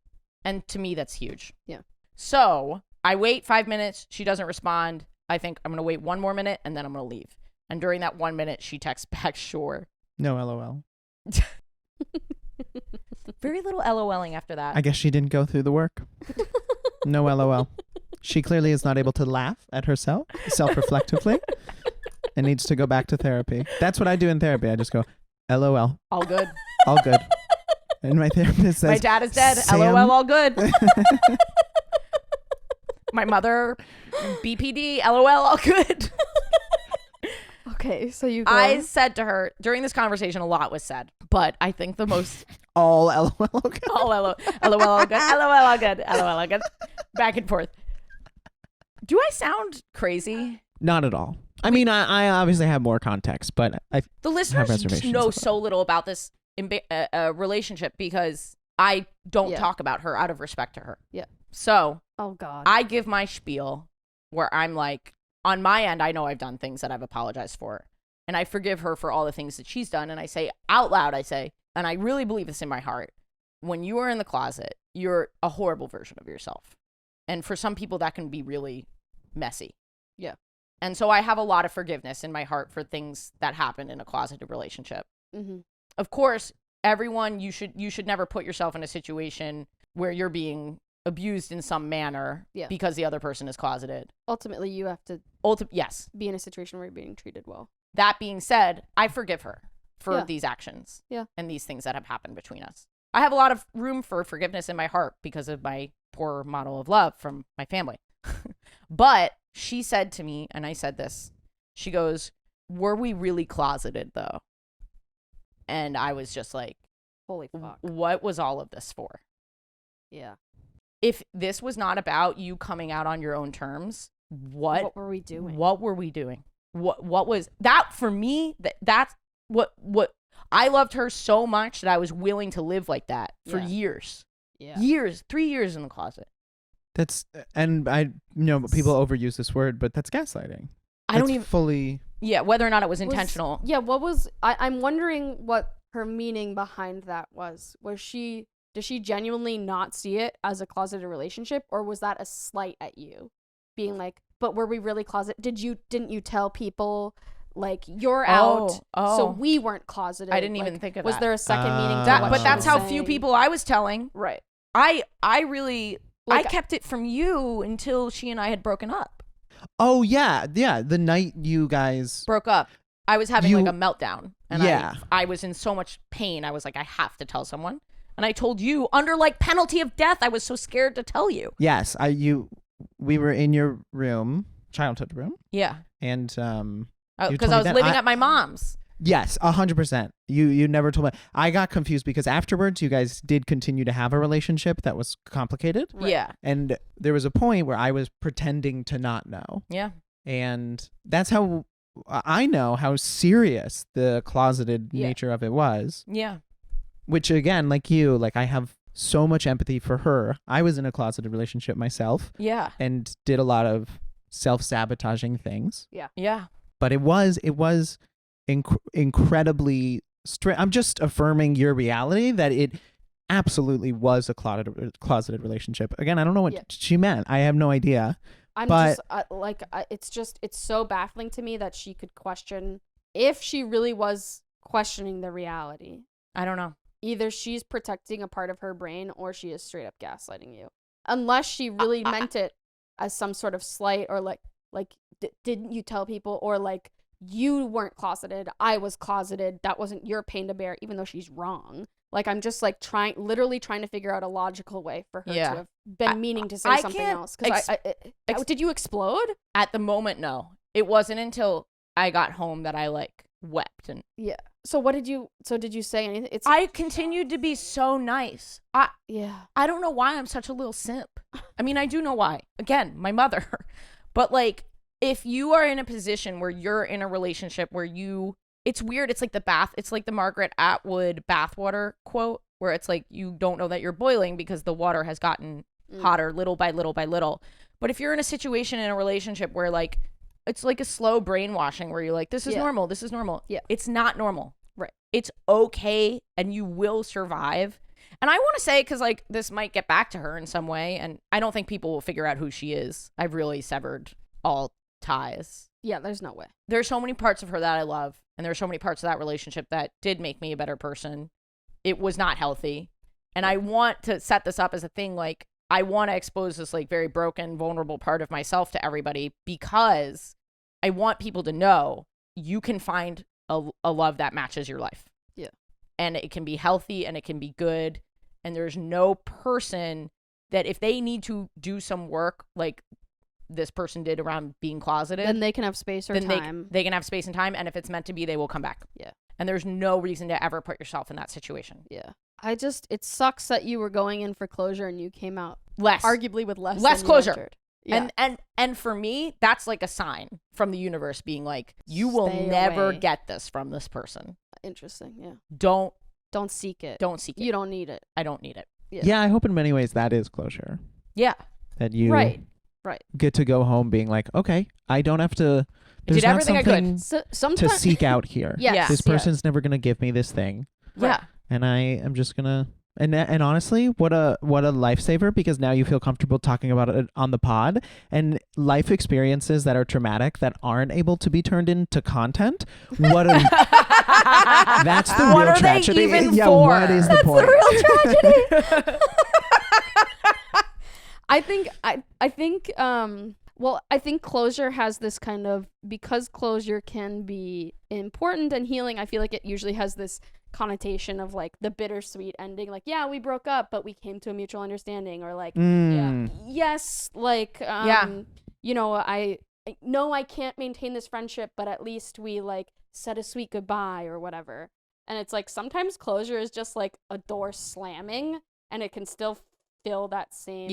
And to me, that's huge. Yeah. So I wait 5 minutes. She doesn't respond. I think I'm going to wait 1 more minute and then I'm going to leave. And during that 1 minute, she texts back, sure. no LOL. Very little LOLing after that. I guess she didn't go through the work. No LOL. She clearly is not able to laugh at herself self-reflectively and needs to go back to therapy. That's what I do in therapy. I just go, LOL. All good. All good. And my therapist says, My dad is dead. Sam. LOL, all good. My mother, BPD, LOL, all good. Okay, so you go. I said to her, during this conversation, a lot was said, but I think the most, all LOL. Okay. all LOL, all good, LOL, all good, LOL, all good, back and forth. Do I sound crazy? Not at all. I mean, I obviously have more context, but I The have listeners reservations know about so little about this relationship because I don't Yeah. talk about her out of respect to her. Yeah. So Oh, God. I give my spiel where I'm like, on my end, I know I've done things that I've apologized for. And I forgive her for all the things that she's done. And I say out loud, and I really believe this in my heart, when you are in the closet, you're a horrible version of yourself. And for some people, that can be really messy. Yeah. And so I have a lot of forgiveness in my heart for things that happened in a closeted relationship. Mm-hmm. Of course, everyone, you should never put yourself in a situation where you're being abused in some manner because the other person is closeted. Ultimately, you have to Yes. be in a situation where you're being treated well. That being said, I forgive her for Yeah. these actions Yeah. and these things that have happened between us. I have a lot of room for forgiveness in my heart because of my poor model of love from my family. But she said to me, and I said this, she goes, were we really closeted though? And I was just like, Holy fuck. what was all of this for? Yeah. If this was not about you coming out on your own terms, What were we doing? What were we doing? What was that for me? That's what I loved her so much that I was willing to live like that for years. Yeah. Years, 3 years in the closet. That's, and I know people overuse this word, but that's gaslighting. I don't That's even fully. whether or not it was intentional. What was I'm wondering what her meaning behind that was. Does she genuinely not see it as a closeted relationship, or was that a slight at you? Being like, but were we really closeted? Didn't you tell people like you're out, so we weren't closeted? I didn't even think of that. Was there a second meaning to that? what But she that's was how saying? few people I was telling. Right. I really Like, I kept it from you until she and I had broken up. Oh yeah. The night you guys Broke up. I was having like a meltdown, and Yeah. I was in so much pain. I was like, I have to tell someone, and I told you under like penalty of death. I was so scared to tell you. Yes, we were in your room, childhood room, Yeah, and you because told I me was that. living at my mom's. Yes, 100%. You never told me. I got confused because afterwards you guys did continue to have a relationship that was complicated. Right. Yeah, And there was a point where I was pretending to not know. yeah, And that's how I know how serious the closeted Yeah. nature of it was. yeah. Which again, like you, like I have so much empathy for her. I was in a closeted relationship myself Yeah. and did a lot of self-sabotaging things. Yeah. But it was incredibly I'm just affirming your reality that it absolutely was a closeted relationship. Again, I don't know what Yeah. she meant. I have no idea. It's so baffling to me that she could question if she really was questioning the reality. I don't know. Either she's protecting a part of her brain or she is straight up gaslighting you. Unless she really meant it as some sort of slight or like didn't you tell people, or like you weren't closeted, I was closeted, that wasn't your pain to bear, even though she's wrong. Like I'm just like literally trying to figure out a logical way for her to have been meaning to say I something can't else. Because did you explode? At the moment, no. It wasn't until I got home that I like wept, and Yeah. So did you say anything? I continued to be so nice. Yeah. I don't know why I'm such a little simp. I mean, I do know why. Again, my mother. But like, if you are in a position where you're in a relationship where it's weird. It's like it's like the Margaret Atwood bathwater quote, where it's like, you don't know that you're boiling because the water has gotten hotter little by little by little. But if you're in a situation in a relationship where like, it's like a slow brainwashing where you're like, this is normal. This is normal. Yeah. It's not normal. Right. It's okay. And you will survive. And I want to say, because like this might get back to her in some way, and I don't think people will figure out who she is. I've really severed all ties. Yeah, there's no way. There's so many parts of her that I love, and there's so many parts of that relationship that did make me a better person. It was not healthy. And I want to set this up as a thing, like, I want to expose this like very broken, vulnerable part of myself to everybody, because I want people to know you can find a love that matches your life. Yeah. And it can be healthy and it can be good. And there's no person that if they need to do some work like this person did around being closeted, Then they can have space or then time. they can have space and time. And if it's meant to be, they will come back. Yeah. And there's no reason to ever put yourself in that situation. Yeah. It sucks that you were going in for closure and you came out Less. arguably with less than you closure. entered. Yeah. And for me, that's like a sign from the universe being like, you will Stay never away. get this from this person. Interesting. Yeah. Don't Seek it. seek it. You don't need it. I don't need it. Yeah, I hope in many ways that is closure. Yeah. That you Right. get to go home being like, okay, I don't have to. There's did not everything I something could. So, to sometimes seek out here. Yes, This yeah. person's never gonna give me this thing, Yeah. and I am just gonna. And honestly, what a lifesaver, because now you feel comfortable talking about it on the pod, and life experiences that are traumatic that aren't able to be turned into content. What a that's the What real are they tragedy. even yeah, for? what is That's the point? the real tragedy. I think closure has this kind of, because closure can be important and healing, I feel like it usually has this connotation of like the bittersweet ending, like, yeah, we broke up but we came to a mutual understanding, or like yes, like you know, I know I can't maintain this friendship, but at least we like said a sweet goodbye or whatever. And it's like sometimes closure is just like a door slamming, and it can still fill that same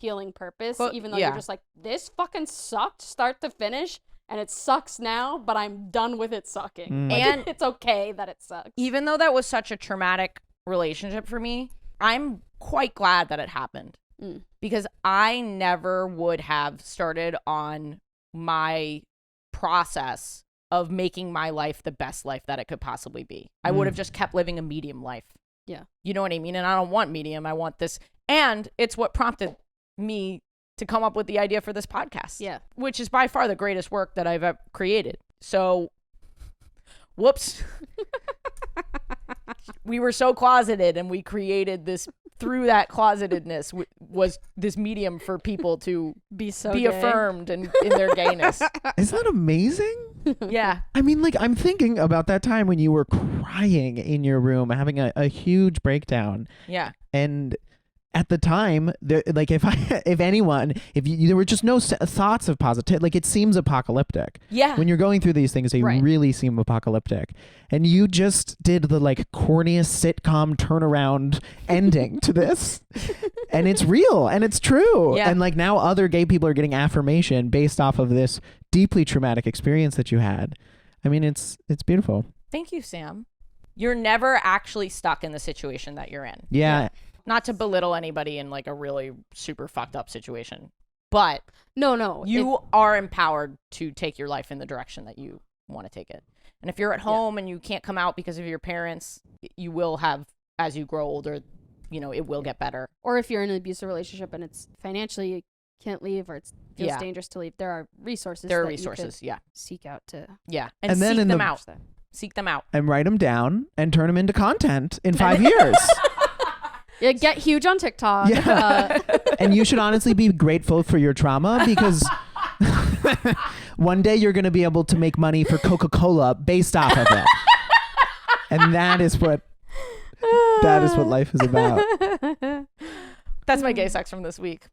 healing purpose, even though you're just like, this fucking sucked start to finish, and it sucks now, but I'm done with it sucking. Like, And it's okay that it sucks. Even though that was such a traumatic relationship for me, I'm quite glad that it happened, because I never would have started on my process of making my life the best life that it could possibly be. I would have just kept living a medium life. Yeah. You know what I mean? And I don't want medium. I want this. And it's what prompted me to come up with the idea for this podcast. Yeah. Which is by far the greatest work that I've ever created. So, whoops. We were so closeted, and we created this, through that closetedness was this medium for people to be gay. Affirmed in their gayness. Isn't that amazing? Yeah. I mean, like, I'm thinking about that time when you were crying in your room, having a huge breakdown. Yeah. And at the time, like, if there were just no thoughts of positive, like, it seems apocalyptic. Yeah. When you're going through these things, they really seem apocalyptic. And you just did the, like, corniest sitcom turnaround ending to this. And it's real and it's true. Yeah. And, like, now other gay people are getting affirmation based off of this deeply traumatic experience that you had. I mean, it's beautiful. Thank you, Sam. You're never actually stuck in the situation that you're in. Yeah. Not to belittle anybody in like a really super fucked up situation, but no, you are empowered to take your life in the direction that you want to take it. And if you're at home and you can't come out because of your parents, you will have, as you grow older, you know, it will get better. Or if you're in an abusive relationship and it's financially you can't leave, or it's feels dangerous to leave, there are resources. There are resources, seek out to. Yeah, and then seek them out. Seek them out and write them down and turn them into content in 5 years. Yeah, get huge on TikTok. Yeah. And you should honestly be grateful for your trauma, because one day you're going to be able to make money for Coca-Cola based off of it. And that is what life is about. That's my gay sex from this week.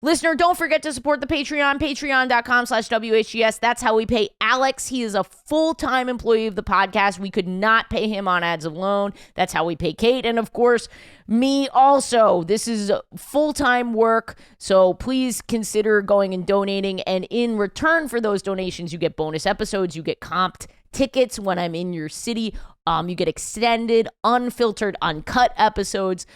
Listener, don't forget to support the Patreon, patreon.com/WHGS. That's how we pay Alex. He is a full-time employee of the podcast. We could not pay him on ads alone. That's how we pay Kate. And of course, me also. This is full-time work. So please consider going and donating. And in return for those donations, you get bonus episodes. You get comped tickets when I'm in your city. You get extended, unfiltered, uncut episodes,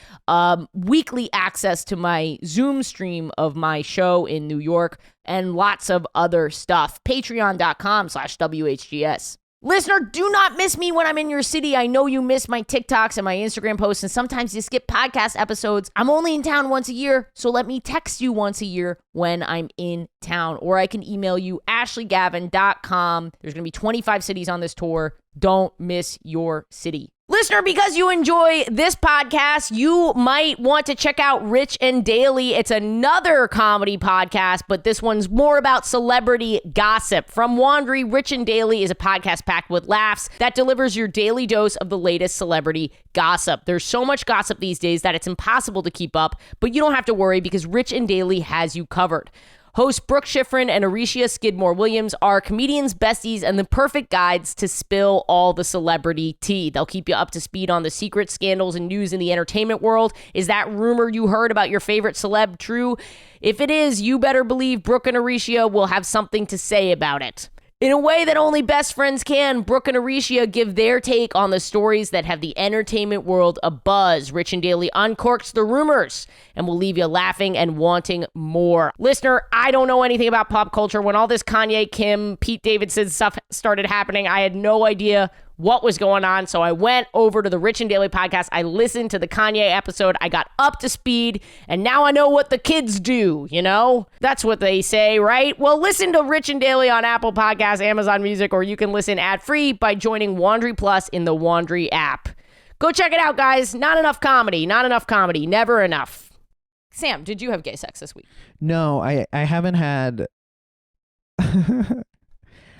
weekly access to my Zoom stream of my show in New York, and lots of other stuff. Patreon.com/WHGS. Listener, do not miss me when I'm in your city. I know you miss my TikToks and my Instagram posts, and sometimes you skip podcast episodes. I'm only in town once a year, so let me text you once a year when I'm in town. Or I can email you, ashleygavin.com. There's going to be 25 cities on this tour. Don't miss your city. Listener, because you enjoy this podcast, you might want to check out Rich and Daily. It's another comedy podcast, but this one's more about celebrity gossip. From Wandry, Rich and Daily is a podcast packed with laughs that delivers your daily dose of the latest celebrity gossip. There's so much gossip these days that it's impossible to keep up, but you don't have to worry because Rich and Daily has you covered. Hosts Brooke Schifrin and Aricia Skidmore-Williams are comedians, besties, and the perfect guides to spill all the celebrity tea. They'll keep you up to speed on the secrets, scandals, and news in the entertainment world. Is that rumor you heard about your favorite celeb true? If it is, you better believe Brooke and Aricia will have something to say about it. In a way that only best friends can, Brooke and Aricia give their take on the stories that have the entertainment world abuzz. Rich and Daily uncorks the rumors and will leave you laughing and wanting more. Listener, I don't know anything about pop culture. When all this Kanye, Kim, Pete Davidson stuff started happening, I had no idea what was going on. So I went over to the Rich and Daily podcast. I listened to the Kanye episode. I got up to speed, and now I know what the kids do, you know? That's what they say, right? Well, listen to Rich and Daily on Apple Podcasts, Amazon Music, or you can listen ad-free by joining Wandry Plus in the Wandry app. Go check it out, guys. Not enough comedy. Never enough. Sam, did you have gay sex this week? No, I haven't had...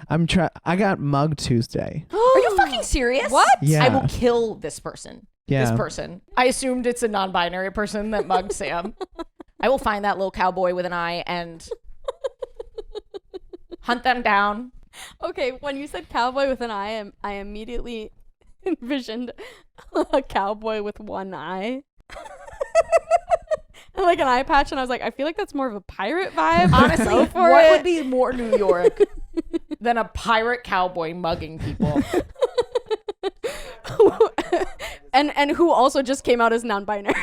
I got mugged Tuesday. Are you fucking serious? What? Yeah. I will kill this person. Yeah. This person. I assumed it's a non-binary person that mugged Sam. I will find that little cowboy with an eye and hunt them down. Okay, when you said cowboy with an eye, I immediately envisioned a cowboy with one eye. And like an eye patch, and I was like, I feel like that's more of a pirate vibe. Honestly, what would be more New York than a pirate cowboy mugging people? and who also just came out as non-binary.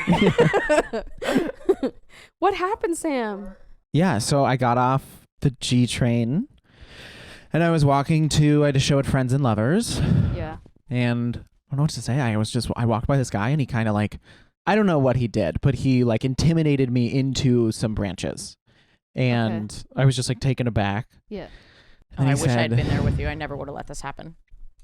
What happened, Sam? Yeah, so I got off the G train And I was walking to, I had to show at Friends and Lovers. Yeah. And I don't know what to say. I walked by this guy and he kind of like, I don't know what he did, but he like intimidated me into some branches. And I was just like taken aback. Yeah. Oh, I wish I had been there with you. I never would have let this happen.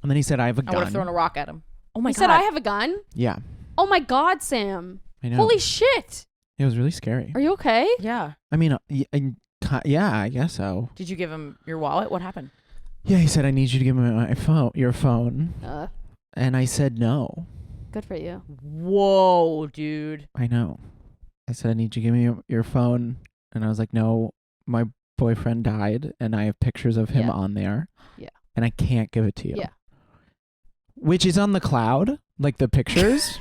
And then he said, I have a gun. I would have thrown a rock at him. Oh my God. He said, I have a gun? Yeah. Oh my God, Sam. I know. Holy shit. It was really scary. Are you okay? Yeah. I mean, yeah, I guess so. Did you give him your wallet? What happened? Yeah, he said, I need you to give me your phone. And I said no. Good for you. Whoa, dude. I know. I said, I need you to give me your phone. And I was like, no, my boyfriend died and I have pictures of him on there. Yeah. And I can't give it to you. Yeah. Which is on the cloud, like the pictures.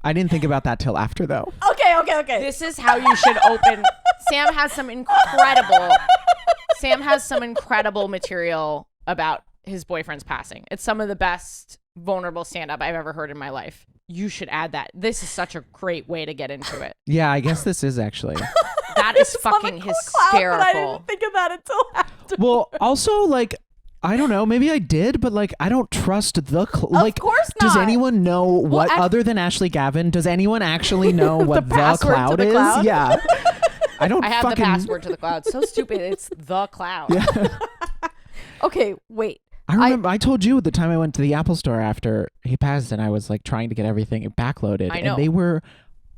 I didn't think about that till after, though. Okay. This is how you should open. Sam has some incredible material about his boyfriend's passing. It's some of the best vulnerable stand-up I've ever heard in my life. You should add that. This is such a great way to get into it. Yeah, I guess this is actually. That is fucking hysterical. I didn't think of that until after. Well, also, like, I don't know. Maybe I did, but like, I don't trust the like. Of course not. Does anyone know what other than Ashley Gavin? Does anyone actually know what the cloud is? Cloud? Yeah. I have the password to the cloud. So stupid. It's the cloud. Yeah. Okay, wait. I remember I told you at the time I went to the Apple store after he passed, and I was like trying to get everything backloaded, I know. and they were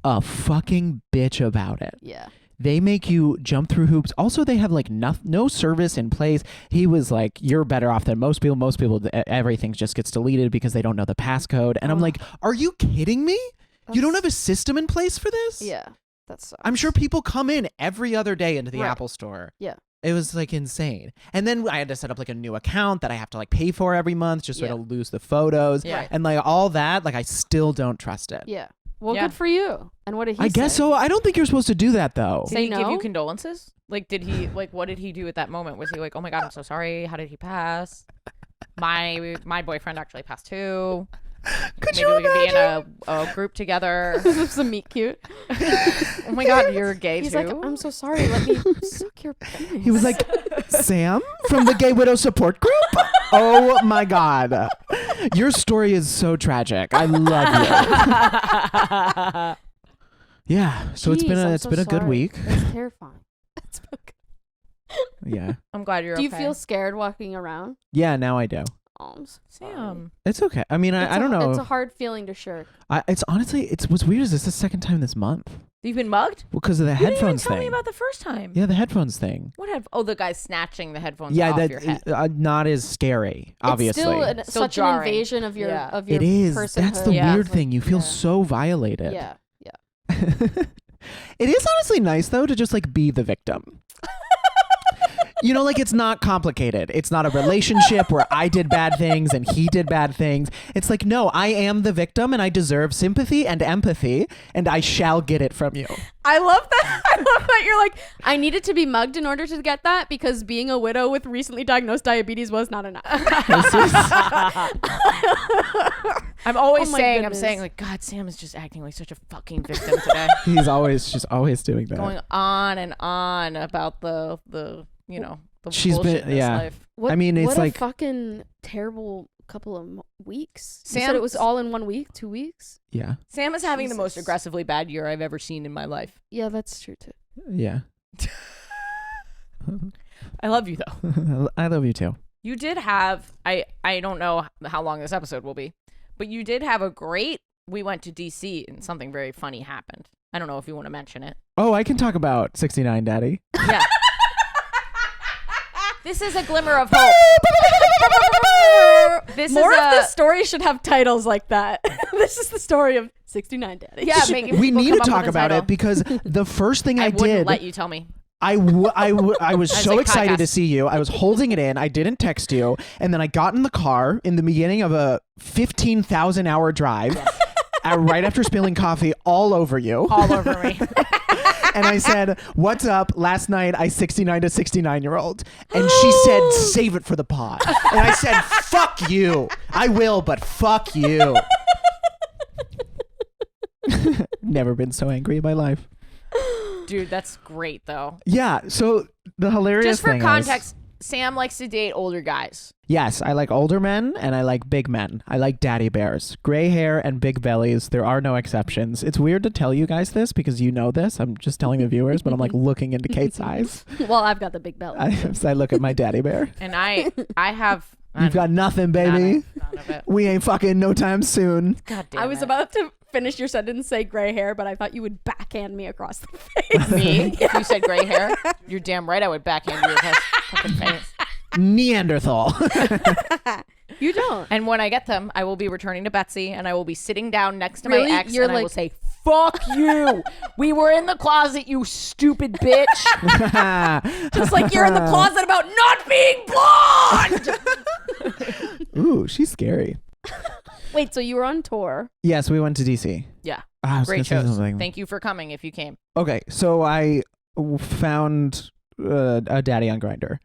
a fucking bitch about it. Yeah. They make you jump through hoops. Also, they have like no service in place. He was like, you're better off than most people. Most people, everything just gets deleted because they don't know the passcode. And I'm like, are you kidding me? You don't have a system in place for this? Yeah. That sucks. I'm sure people come in every other day into the Apple store. Yeah. It was like insane. And then I had to set up like a new account that I have to like pay for every month just so I don't lose the photos. Yeah. And like all that, like I still don't trust it. Yeah. Well, good for you. And what did he I say? guess so. I don't think you're supposed to do that though. Did he give no? you condolences? Like, did he, like, what did he do at that moment? Was he like, oh my God, I'm so sorry. How did he pass? My boyfriend actually passed too. Maybe we could be in a group together. Some meet cute. Oh my God, you're gay He's too? like, I'm so sorry. Let me suck your penis. He was like, Sam from the Gay Widow Support Group? Oh my God. Your story is so tragic. I love you. Yeah. So it's been a good week. That's terrifying. That's so good. Yeah. I'm glad you're Do okay. you feel scared walking around? Yeah, now I do. Oh, I'm so sorry. Sam. It's okay. I mean, I don't know. It's a hard feeling to shirk. It's honestly, what's weird is this is the second time this month. You've been mugged? Because of the You didn't even headphones tell thing. me about the first time. Yeah, the headphones thing. What the guy snatching the headphones Yeah, off that your head. not as scary, obviously. It's still such an jarring. invasion of your Yeah. It is. personhood. That's the Yeah. weird thing. You feel Yeah. so violated. Yeah. It is honestly nice though to just like be the victim. You know, like it's not complicated. It's not a relationship where I did bad things and he did bad things. It's like, no, I am the victim and I deserve sympathy and empathy and I shall get it from you. I love that. I love that you're like, I needed to be mugged in order to get that because being a widow with recently diagnosed diabetes was not enough. I'm always Oh my saying, goodness. I'm saying like, God, Sam is just acting like such a fucking victim today. He's always doing that. Going on and on about the you know, the She's bullshit been- in this yeah. life. What, I mean, it's what like- a fucking terrible couple of weeks. You Sam- said it was all in 1 week, 2 weeks? Yeah. Sam is having the most Jesus. aggressively bad year I've ever seen in my life. Yeah, that's true too. Yeah. I love you though. I love you too. You did have, I don't know how long this episode will be, but you did have we went to DC and something very funny happened. I don't know if you want to mention it. Oh, I can talk about 69 Daddy. Yeah. This is a glimmer of hope. More of this story should have titles like that. This is the story of 69 Daddy. Yeah, making We people need come to up talk with a about title. it because the first thing I I wouldn't did, let you tell me. I was so like, excited to podcast. see you. I was holding it in. I didn't text you. And then I got in the car in the beginning of a 15,000 hour drive right after spilling coffee all over you. All over me. And I said, what's up? Last night I 69 to 69-year-old. And she said, save it for the pod. And I said, fuck you. I will, but fuck you. Never been so angry in my life. Dude, that's great though. Yeah. So the hilarious Just for thing context, Sam likes to date older guys. Yes, I like older men and I like big men. I like daddy bears. Gray hair and big bellies. There are no exceptions. It's weird to tell you guys this because you know this. I'm just telling the viewers, but I'm like looking into Kate's eyes. Well, I've got the big belly. I look at my daddy bear. And I have... You've got nothing, baby. None of it. We ain't fucking no time soon. God damn I was it. about to finish your sentence and say gray hair, but I thought you would backhand me across the face. Me? If you said gray hair, you're damn right I would backhand you across the fucking face. Neanderthal. You don't. And when I get them, I will be returning to Betsy and I will be sitting down next to Really? my ex You're and I like- will say, fuck you. We were in the closet, you stupid bitch. Just like you're in the closet about not being blonde. Ooh, she's scary. Wait, so you were on tour. Yes, we went to DC. Yeah. I was Great gonna say shows. something. Thank you for coming if you came. Okay, so I found a daddy on Grindr.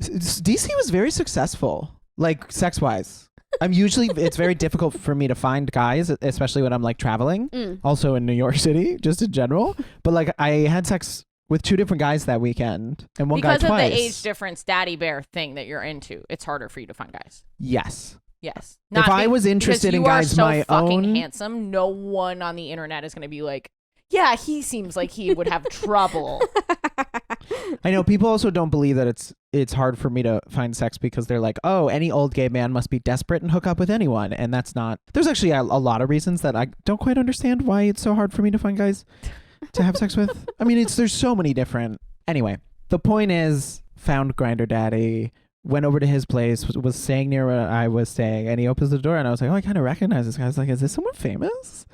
DC was very successful, like sex-wise. It's very difficult for me to find guys, especially when I'm like traveling. Also in New York City, just in general. But like I had sex with 2 different guys that weekend, and one Because guy of twice. the age difference, daddy bear thing that you're into, it's harder for you to find guys. Yes. Yes. If I was interested in guys because you are my so fucking own- handsome, no one on the internet is going to be like, yeah, he seems like he would have trouble. I know people also don't believe that it's hard for me to find sex because they're like, oh, any old gay man must be desperate and hook up with anyone, and that's not. There's actually a lot of reasons that I don't quite understand why it's so hard for me to find guys to have sex with. I mean, there's so many different. Anyway, the point is, found Grindr Daddy. Went over to his place, was staying near where I was staying, and he opens the door, and I was like, oh, I kind of recognize this guy. I was like, is this someone famous?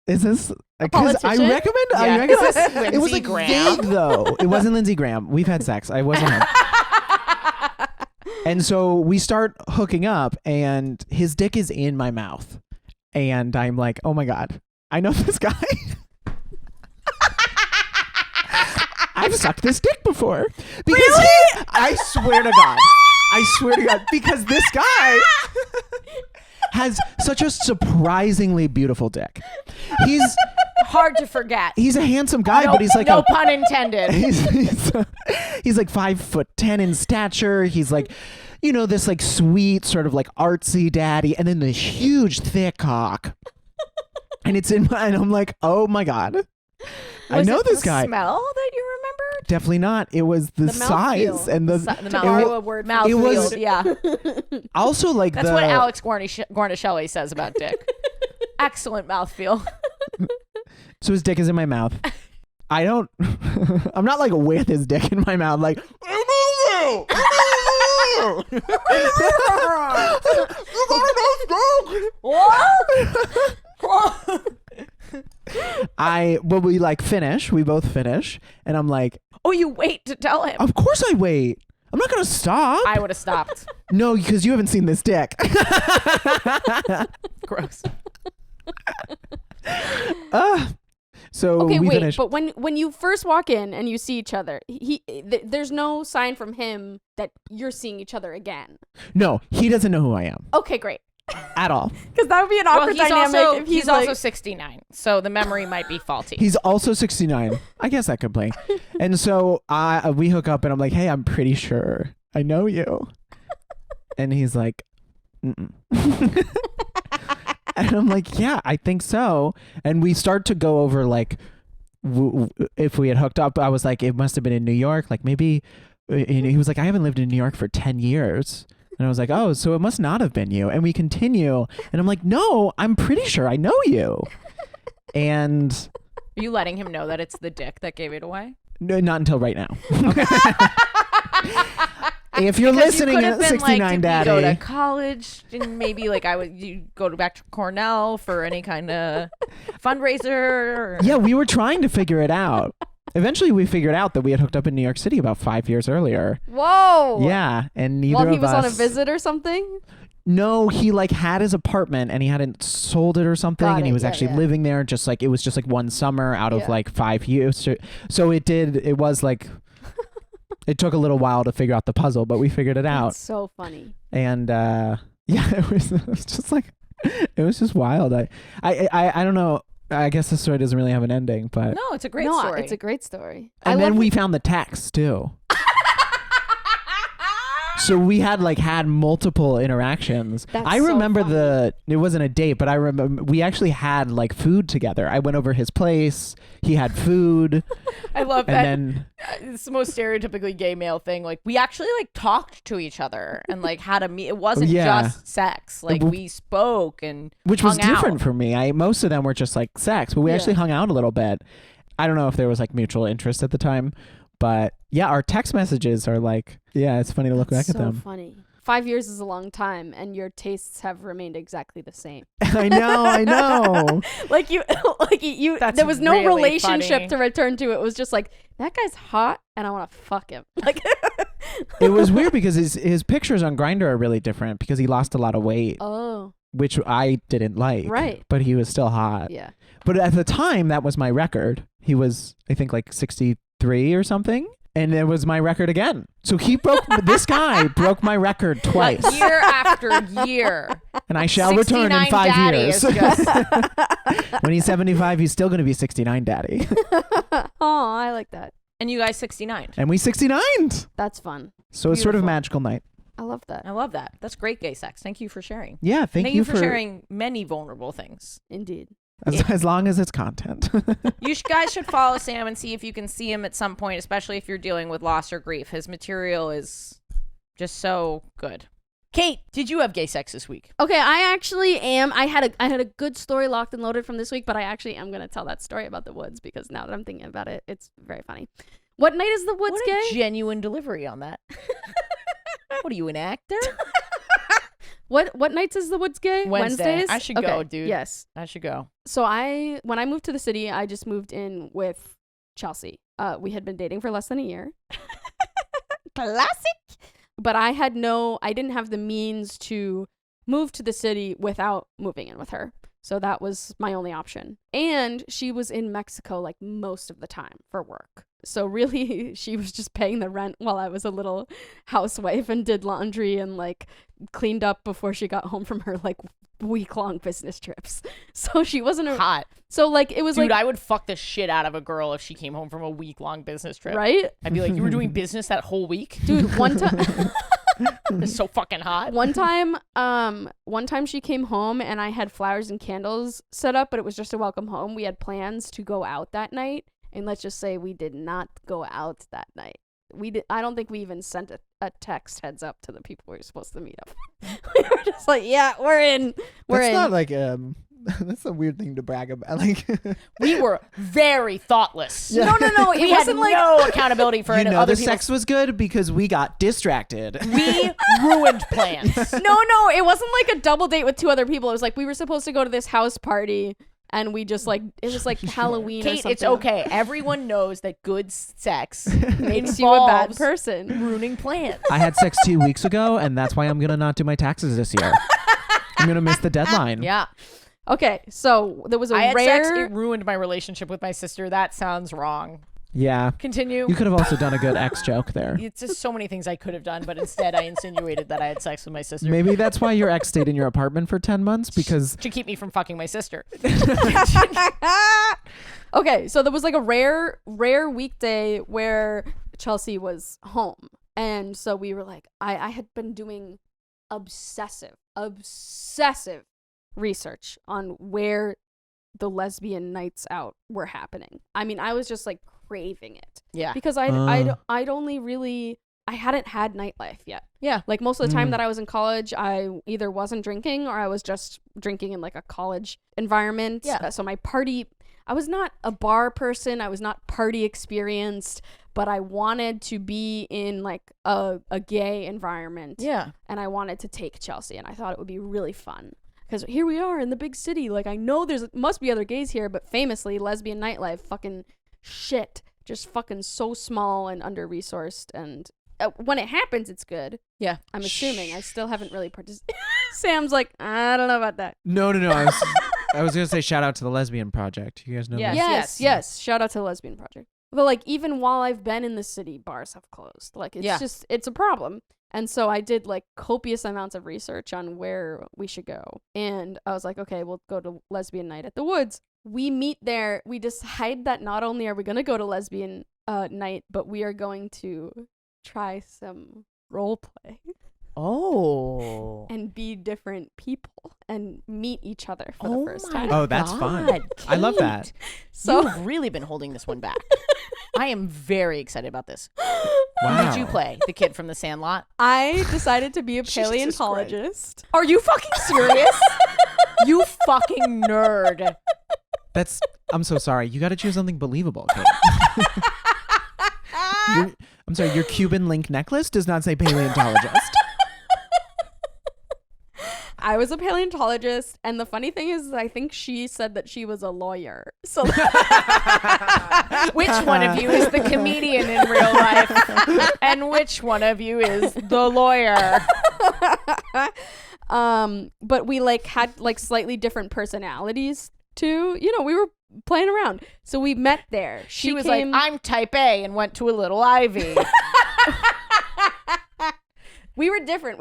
Is this... Because I politician? recognize... Lindsey It was like Graham. vague, though. It wasn't Lindsey Graham. We've had sex. I wasn't him. And so we start hooking up, and his dick is in my mouth. And I'm like, oh, my God. I know this guy. I've sucked this dick before. Because really? I swear to God, because this guy has such a surprisingly beautiful dick. He's Hard to forget. He's a handsome guy, but he's like no pun intended. He's like 5'10" in stature. He's like, you know, this like sweet sort of like artsy daddy, and then this huge thick cock. And it's in my, and I'm like, oh my God. I know this guy. Smell that you remembered? Definitely not. It was the size mouthfeel. and the borrow a word. Mouth it was- feel, yeah. also like That's what Alex Guarnaschelli says about dick. Excellent mouthfeel. So his dick is in my mouth. I don't. I'm not like with his dick in my mouth. Like. We like finish. We both finish, and I'm like, Oh, you wait to tell him. of course I wait. I'm not gonna stop. I would have stopped. No, because you haven't seen this dick. Gross. So Okay, we wait, finish. but when you first walk in and you see each other, there's no sign from him that you're seeing each other again. No, he doesn't know who I am Okay, great. at all. Because that would be an Well, awkward he's dynamic also if he's like, also 69, so the memory might be faulty. He's also 69. I guess that could play. And so we hook up, and I'm like, hey, I'm pretty sure I know you. And he's like, mm-mm. And I'm like, yeah, I think so. And we start to go over like if we had hooked up. I was like, it must have been in New York. Like maybe he was like, I haven't lived in New York for 10 years. And I was like, oh, so it must not have been you. And we continue. And I'm like, no, I'm pretty sure I know you. And Are you letting him know that it's the dick that gave it away? no, not until right now. If you're Because listening, you could have been 69 like, did Daddy. we go to college, and maybe like you go back to Cornell for any kind of fundraiser. Or... Yeah, we were trying to figure it out. Eventually, we figured out that we had hooked up in New York City about 5 years earlier. whoa. Yeah, and neither While he of was us. on a visit or something? No, he like had his apartment and he hadn't sold it or something, Got and he it, was yeah, actually yeah. living there. Just like it was just like one summer out of Yeah. like 5 years. So it was like it took a little while to figure out the puzzle, but we figured it out. That's so funny. And yeah, it was just like it was just wild. I don't know. I guess the story doesn't really have an ending, but No, it's a great no, story. it's a great story. and then we found the text too. So we had multiple interactions. That's I so remember funny. it wasn't a date, but I remember we actually had food together. I went over his place. He had food. I love that. And then It's the most stereotypically gay male thing. We actually talked to each other and had a meet. It wasn't Yeah. just sex. We spoke and which was hung different out. for me. Most of them were just sex, but we Yeah. actually hung out a little bit. I don't know if there was mutual interest at the time, but yeah, our text messages are it's funny to look back at them. So funny. 5 years is a long time, and your tastes have remained exactly the same. I know. You, That's there was no really relationship funny. to return to. It was just that guy's hot, and I want to fuck him. It was weird because his pictures on Grindr are really different because he lost a lot of weight, Oh, which I didn't like. Right. But he was still hot. yeah. But at the time, that was my record. He was, I think, 63 or something. And it was my record again. So this guy broke my record twice. Year after year. And I shall return in 69 5 daddy years. is just- When he's 75, he's still going to be 69 daddy. Oh, I like that. And you guys 69. And we 69'd. That's fun. So it's sort of a Beautiful. magical night. I love that. I love that. That's great gay sex. Thank you for sharing. Yeah, thank you for sharing many vulnerable things. Indeed. As long as it's content. You guys should follow Sam and see if you can see him at some point, especially if you're dealing with loss or grief. His material is just so good. Kate, did you have gay sex this week? Okay, I actually am. I had a good story locked and loaded from this week, but I actually am gonna tell that story about the woods because now that I'm thinking about it, it's very funny. What night is the woods What gay? a genuine delivery on that. What are you, an actor? What nights is the woods gay? Wednesday. Wednesdays? I should Okay, go, dude. Yes. I should go. So when I moved to the city, I just moved in with Chelsea. We had been dating for less than a year. Classic. But I didn't have the means to move to the city without moving in with her. So that was my only option. And she was in Mexico most of the time for work. So really, she was just paying the rent while I was a little housewife and did laundry and cleaned up before she got home from her week-long business trips. So she wasn't Hot. So it was Dude, I would fuck the shit out of a girl if she came home from a week-long business trip. right? I'd be like, you were doing business that whole week? Dude, one time It's so fucking hot. one time she came home and I had flowers and candles set up, but it was just a welcome home. We had plans to go out that night, and let's just say we did not go out that night. I don't think we even sent a text heads up to the people we were supposed to meet up. We were just yeah, we're in. That's not that's a weird thing to brag about. We were very thoughtless. Yeah. No. It We had wasn't no accountability for it. the sex was good because we got distracted. We ruined plans. No, it wasn't a double date with two other people. It was we were supposed to go to this house party, and we just it was Halloween or Kate, something. it's okay. Everyone knows that good sex Makes you a bad involves person. ruining plans. I had sex 2 weeks ago, and that's why I'm going to not do my taxes this year. I'm going to miss the deadline. Yeah. Okay, so there was a I had rare. sex. It ruined my relationship with my sister. That sounds wrong. Yeah. Continue. You could have also done a good ex joke there. It's just so many things I could have done, but instead I insinuated that I had sex with my sister. Maybe that's why your ex stayed in your apartment for 10 months because To keep me from fucking my sister. Okay, so there was a rare weekday where Chelsea was home, and so we were I had been doing obsessive research on where the lesbian nights out were happening. I mean, I was just craving it. Yeah. Because I'd only really I hadn't had nightlife yet. Yeah. Most of the time that I was in college, I either wasn't drinking or I was just drinking in a college environment. Yeah. So my party, I was not a bar person. I was not party experienced, but I wanted to be in a gay environment. Yeah. And I wanted to take Chelsea, and I thought it would be really fun. Because here we are in the big city. I know must be other gays here, but famously, lesbian nightlife, fucking shit. Just fucking so small and under-resourced. And when it happens, it's good. Yeah. I'm assuming. I still haven't really participated. Sam's I don't know about that. No. I was going to say shout out to the Lesbian Project. You guys know Yes. that? Yes. Shout out to the Lesbian Project. But even while I've been in the city, bars have closed. It's a problem. And so I did copious amounts of research on where we should go. And I was okay, we'll go to lesbian night at the woods. we meet there. We decide that not only are we going to go to lesbian night, but we are going to try some role play. Oh. And be different people and meet each other for the first time. Oh, that's fun. I love that. So you've really been holding this one back. I am very excited about this. Wow. Who did you play? The kid from The Sandlot? I decided to be a paleontologist. Are you fucking serious? You fucking nerd. I'm so sorry. You got to choose something believable, Kate. I'm sorry, your Cuban link necklace does not say paleontologist. I was a paleontologist, and the funny thing is, I think she said that she was a lawyer. So, which one of you is the comedian in real life, and which one of you is the lawyer? But we like had like slightly different personalities too. You know, we were playing around, so we met there. She was like, "I'm type A," and went to a little Ivy. We were different,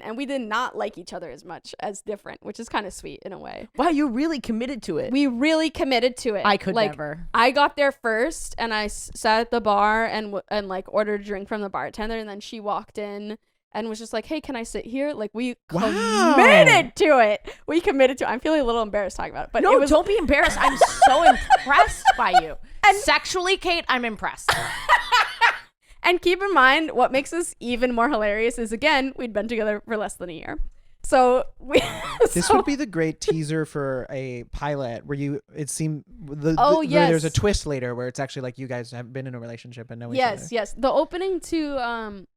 and we did not like each other as much as different, which is kind of sweet in a way. Wow, you really committed to it. We really committed to it. I could never. I got there first, and I sat at the bar and like ordered a drink from the bartender, and then she walked in and was just like, "Hey, can I sit here?" Like we committed to it. We committed to it. I'm feeling a little embarrassed talking about it, but no, don't be embarrassed. I'm so impressed by you. And sexually, Kate, I'm impressed. And keep in mind, what makes this even more hilarious is, again, we'd been together for less than a year. So this would be the great teaser for a pilot where it seemed yes. where there's a twist later where it's actually like you guys have been in a relationship and know each other. Yes. The opening to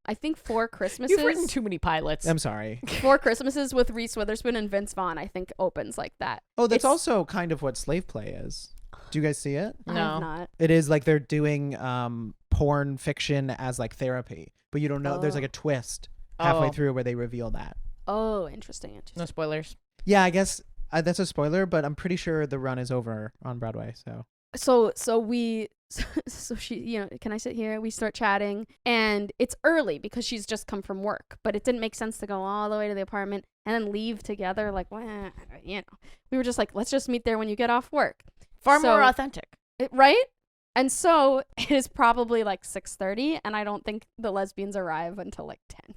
I think 4 Christmases. You've written too many pilots. I'm sorry. 4 Christmases with Reese Witherspoon and Vince Vaughn, I think, opens like that. Oh, that's also kind of what Slave Play is. Do you guys see it? No. I have not. It is like they're doing porn fiction as like therapy, but you don't know. There's like a twist halfway through where they reveal that. Oh, interesting. No spoilers. Yeah, I guess that's a spoiler, but I'm pretty sure the run is over on Broadway. So she, you know, can I sit here? We start chatting, and it's early because she's just come from work, but it didn't make sense to go all the way to the apartment and then leave together. Like, well, you know, we were just like, let's just meet there when you get off work. Far more authentic. Right? And so it is probably like 6:30, and I don't think the lesbians arrive until like 10.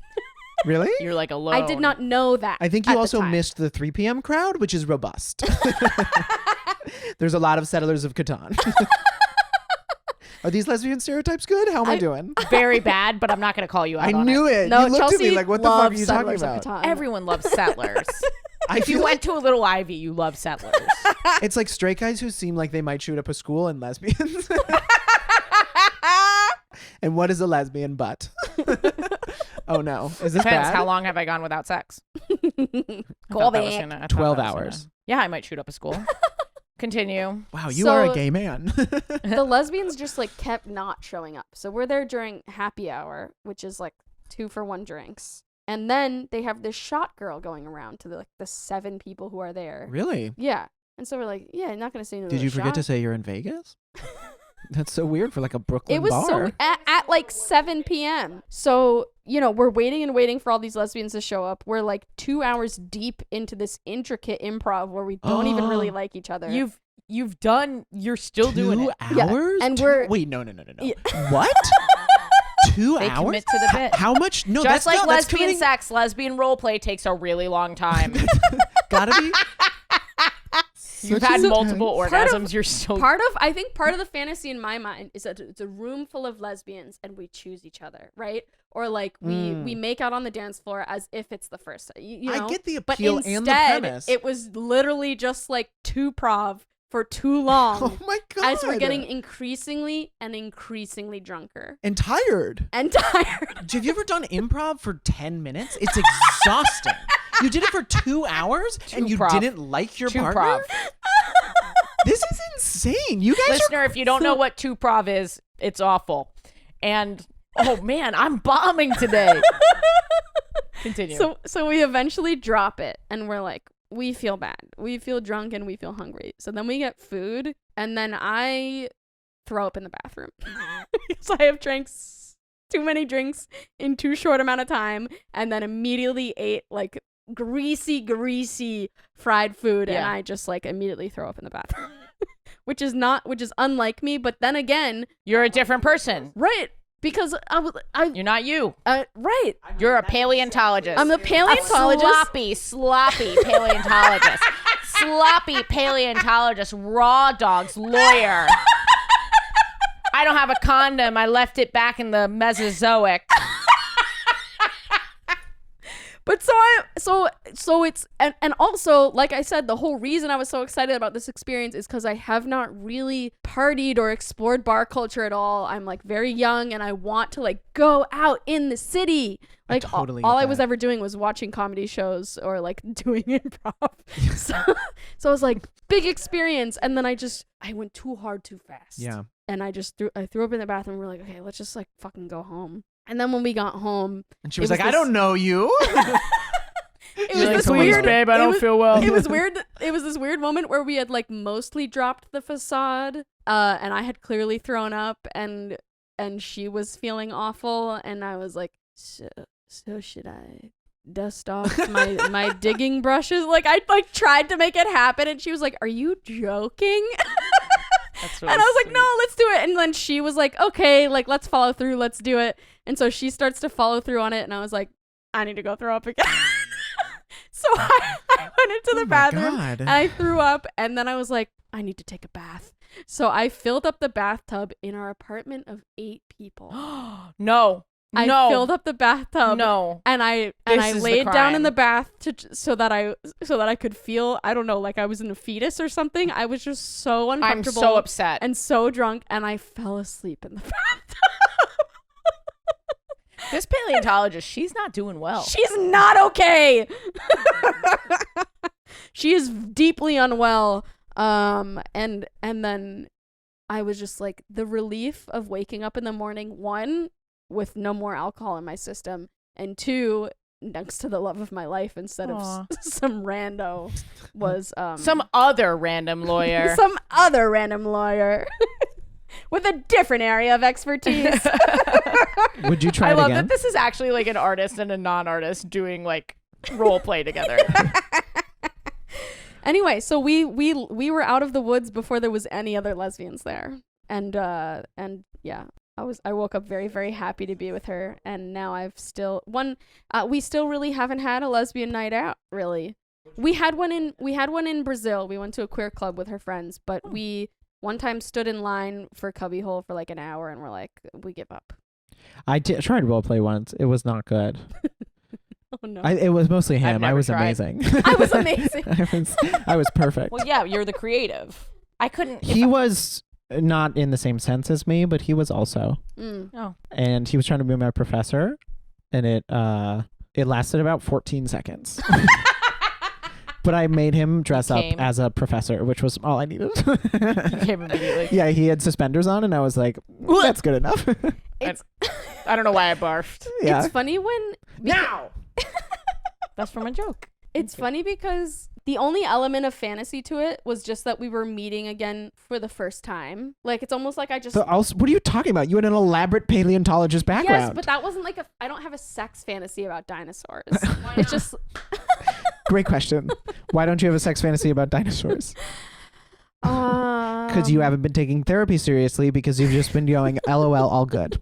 Really? You're like alone. I did not know that. I think you also missed the 3 p.m. crowd, which is robust. There's a lot of settlers of Catan. Are these lesbian stereotypes good? How am I doing? Very bad, but I'm not going to call you out I knew it. No, you looked Chelsea at me like, what the fuck are you talking Settlers of about? Catan. Everyone loves settlers. If you went to a little Ivy, you love settlers. It's like straight guys who seem like they might shoot up a school and lesbians. And what is a lesbian butt? Oh no. Is this Depends. bad? How long have I gone without sex? Call back. 12 hours. Yeah, I might shoot up a school. Continue. Wow, you are a gay man. The lesbians just like kept not showing up. So we're there during happy hour, which is like 2-for-1 drinks. And then they have this shot girl going around to the 7 people who are there. Really? Yeah. And so we're like, yeah, not going to say no. Did you forget to say you're in Vegas? That's so weird for like a Brooklyn bar. It was so at like 7 p.m. So, you know, we're waiting for all these lesbians to show up. We're like 2 hours deep into this intricate improv where we don't even really like each other. You're still doing it. 2 hours? Yeah. And wait, no. Yeah. What? 2 They hours? commit to the bit. How much? No, just that's like no, that's lesbian committing... sex, lesbian role play takes a really long time. Gotta be. You've had multiple orgasms. You're still I think part of the fantasy in my mind is that it's a room full of lesbians and we choose each other, right? Or like we make out on the dance floor as if it's the first time. You know? I get the appeal but and the instead, premise. it was literally just like too prov for too long. Oh my god! As we're getting increasingly drunker and tired. Have you ever done improv for 10 minutes? It's exhausting. You did it for 2 hours and you didn't like your partner? This is insane. You guys Listener, if you don't know what 2-prov is, it's awful. And oh man, I'm bombing today. Continue. So we eventually drop it and we're like, we feel bad. We feel drunk and we feel hungry. So then we get food and then I throw up in the bathroom. So I have too many drinks in too short amount of time and then immediately ate like greasy fried food and I just like immediately throw up in the bathroom. which is unlike me. But then again, You're a different person. right? Because You're not you. right. You're a paleontologist. I'm a paleontologist. A sloppy paleontologist. Sloppy paleontologist. Raw dogs lawyer. I don't have a condom. I left it back in the Mesozoic. But so it's and also, like I said, the whole reason I was so excited about this experience is because I have not really partied or explored bar culture at all. I'm like very young and I want to like go out in the city. Like totally all get I was that. ever doing was watching comedy shows or like doing improv. So I was like, big experience. And then I went too hard too fast. Yeah. And I threw up in the bathroom. We're like, okay, let's just like fucking go home. And then when we got home, And she was like, I don't know you. it You're was like, this "Please, weird, babe, I don't feel well. It was weird. It was this weird moment where we had like mostly dropped the facade, and I had clearly thrown up, and she was feeling awful, and I was like, so should I dust off my digging brushes? Like I like tried to make it happen, and she was like, are you joking? That's And I was like, no, let's do it. And then she was like, okay, like, let's follow through. Let's do it. And so she starts to follow through on it. And I was like, I need to go throw up again. So I went into the bathroom and I threw up. And then I was like, I need to take a bath. So I filled up the bathtub in our apartment of 8 people. No. I filled up the bathtub. No. And I laid down in the bath so that I could feel, I don't know, like I was in a fetus or something. I was just so uncomfortable. I'm so upset. And so drunk, and I fell asleep in the bathtub. This paleontologist, she's not doing well. She's not okay. She is deeply unwell. And then I was just like, the relief of waking up in the morning, 1, with no more alcohol in my system, and 2, next to the love of my life instead of some rando was some other random lawyer. Some other random lawyer with a different area of expertise. Would you try I it love again? that this is actually like an artist and a non-artist doing like role play together. Anyway, so we were out of the woods before there was any other lesbians there, and yeah. I woke up very, very happy to be with her, and now we still really haven't had a lesbian night out, really. We had one in Brazil. We went to a queer club with her friends, but we one time stood in line for cubbyhole for like an hour, and we're like, we give up. I tried roleplay once. It was not good. Oh no. It was mostly him. never I was tried. amazing. I was amazing. I was perfect. Well, yeah, you're the creative. I couldn't. He was not in the same sense as me, but he was also. Oh. And he was trying to be my professor, and it lasted about 14 seconds. But I made him dress up as a professor, which was all I needed. You came immediately. Yeah, he had suspenders on, and I was like, that's good enough. I don't know why I barfed. Yeah. It's funny when Now. That's from a joke. It's funny because the only element of fantasy to it was just that we were meeting again for the first time. Like, it's almost like I just... What are you talking about? You had an elaborate paleontologist background. Yes, but that wasn't like I don't have a sex fantasy about dinosaurs. It's just... Great question. Why don't you have a sex fantasy about dinosaurs? Because you haven't been taking therapy seriously, because you've just been going, LOL, all good.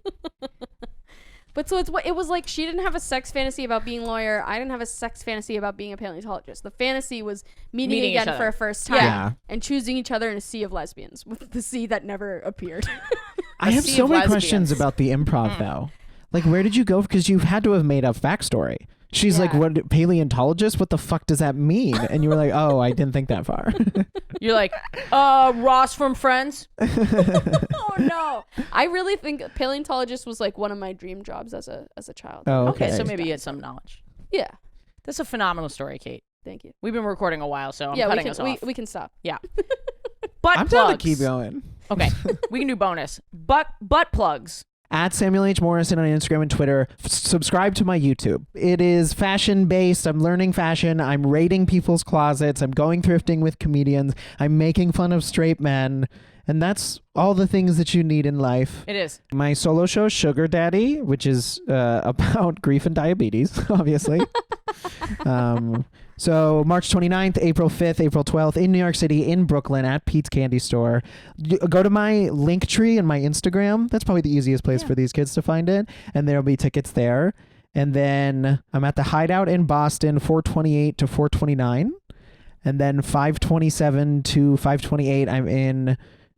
But so it was like she didn't have a sex fantasy about being a lawyer. I didn't have a sex fantasy about being a paleontologist. The fantasy was meeting again for a first time and choosing each other in a sea of lesbians, with the sea that never appeared. I have so many questions about the improv, though. Like, where did you go? Because you had to have made up backstory. She's like, what, paleontologist? What the fuck does that mean? And you were like, oh, I didn't think that far. You're like, Ross from Friends? Oh, no. I really think paleontologist was like one of my dream jobs as a child. Oh, Okay, so maybe you had some knowledge. Yeah. That's a phenomenal story, Kate. Thank you. We've been recording a while, so I'm cutting us off. We can stop. Yeah. Butt I'm plugs. down to keep going. Okay, we can do bonus. Butt plugs. At Samuel H. Morrison on Instagram and Twitter. Subscribe to my YouTube. It is fashion-based. I'm learning fashion. I'm raiding people's closets. I'm going thrifting with comedians. I'm making fun of straight men. And that's all the things that you need in life. It is. My solo show, Sugar Daddy, which is about grief and diabetes, obviously. So March 29th, April 5th, April 12th in New York City, in Brooklyn at Pete's Candy Store. Go to my link tree and my Instagram. That's probably the easiest place for these kids to find it. And there'll be tickets there. And then I'm at the Hideout in Boston, 428 to 429. And then 527 to 528, I'm in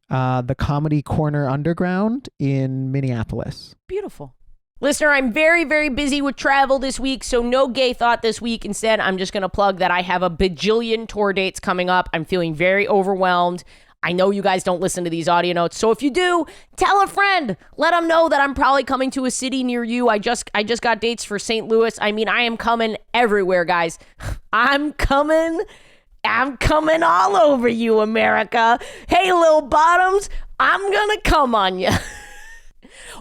the Comedy Corner Underground in Minneapolis. Beautiful. Listener, I'm very, very busy with travel this week, so no gay thought this week. Instead, I'm just going to plug that I have a bajillion tour dates coming up. I'm feeling very overwhelmed. I know you guys don't listen to these audio notes, so if you do, tell a friend. Let them know that I'm probably coming to a city near you. I just got dates for St. Louis. I mean, I am coming everywhere, guys. I'm coming all over you, America. Hey, little bottoms, I'm going to come on you.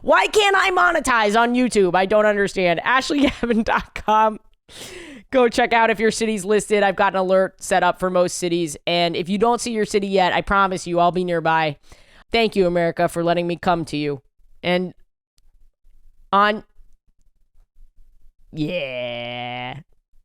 Why can't I monetize on YouTube? I don't understand. AshleyGavin.com. Go check out if your city's listed. I've got an alert set up for most cities. And if you don't see your city yet, I promise you I'll be nearby. Thank you, America, for letting me come to you. And yeah.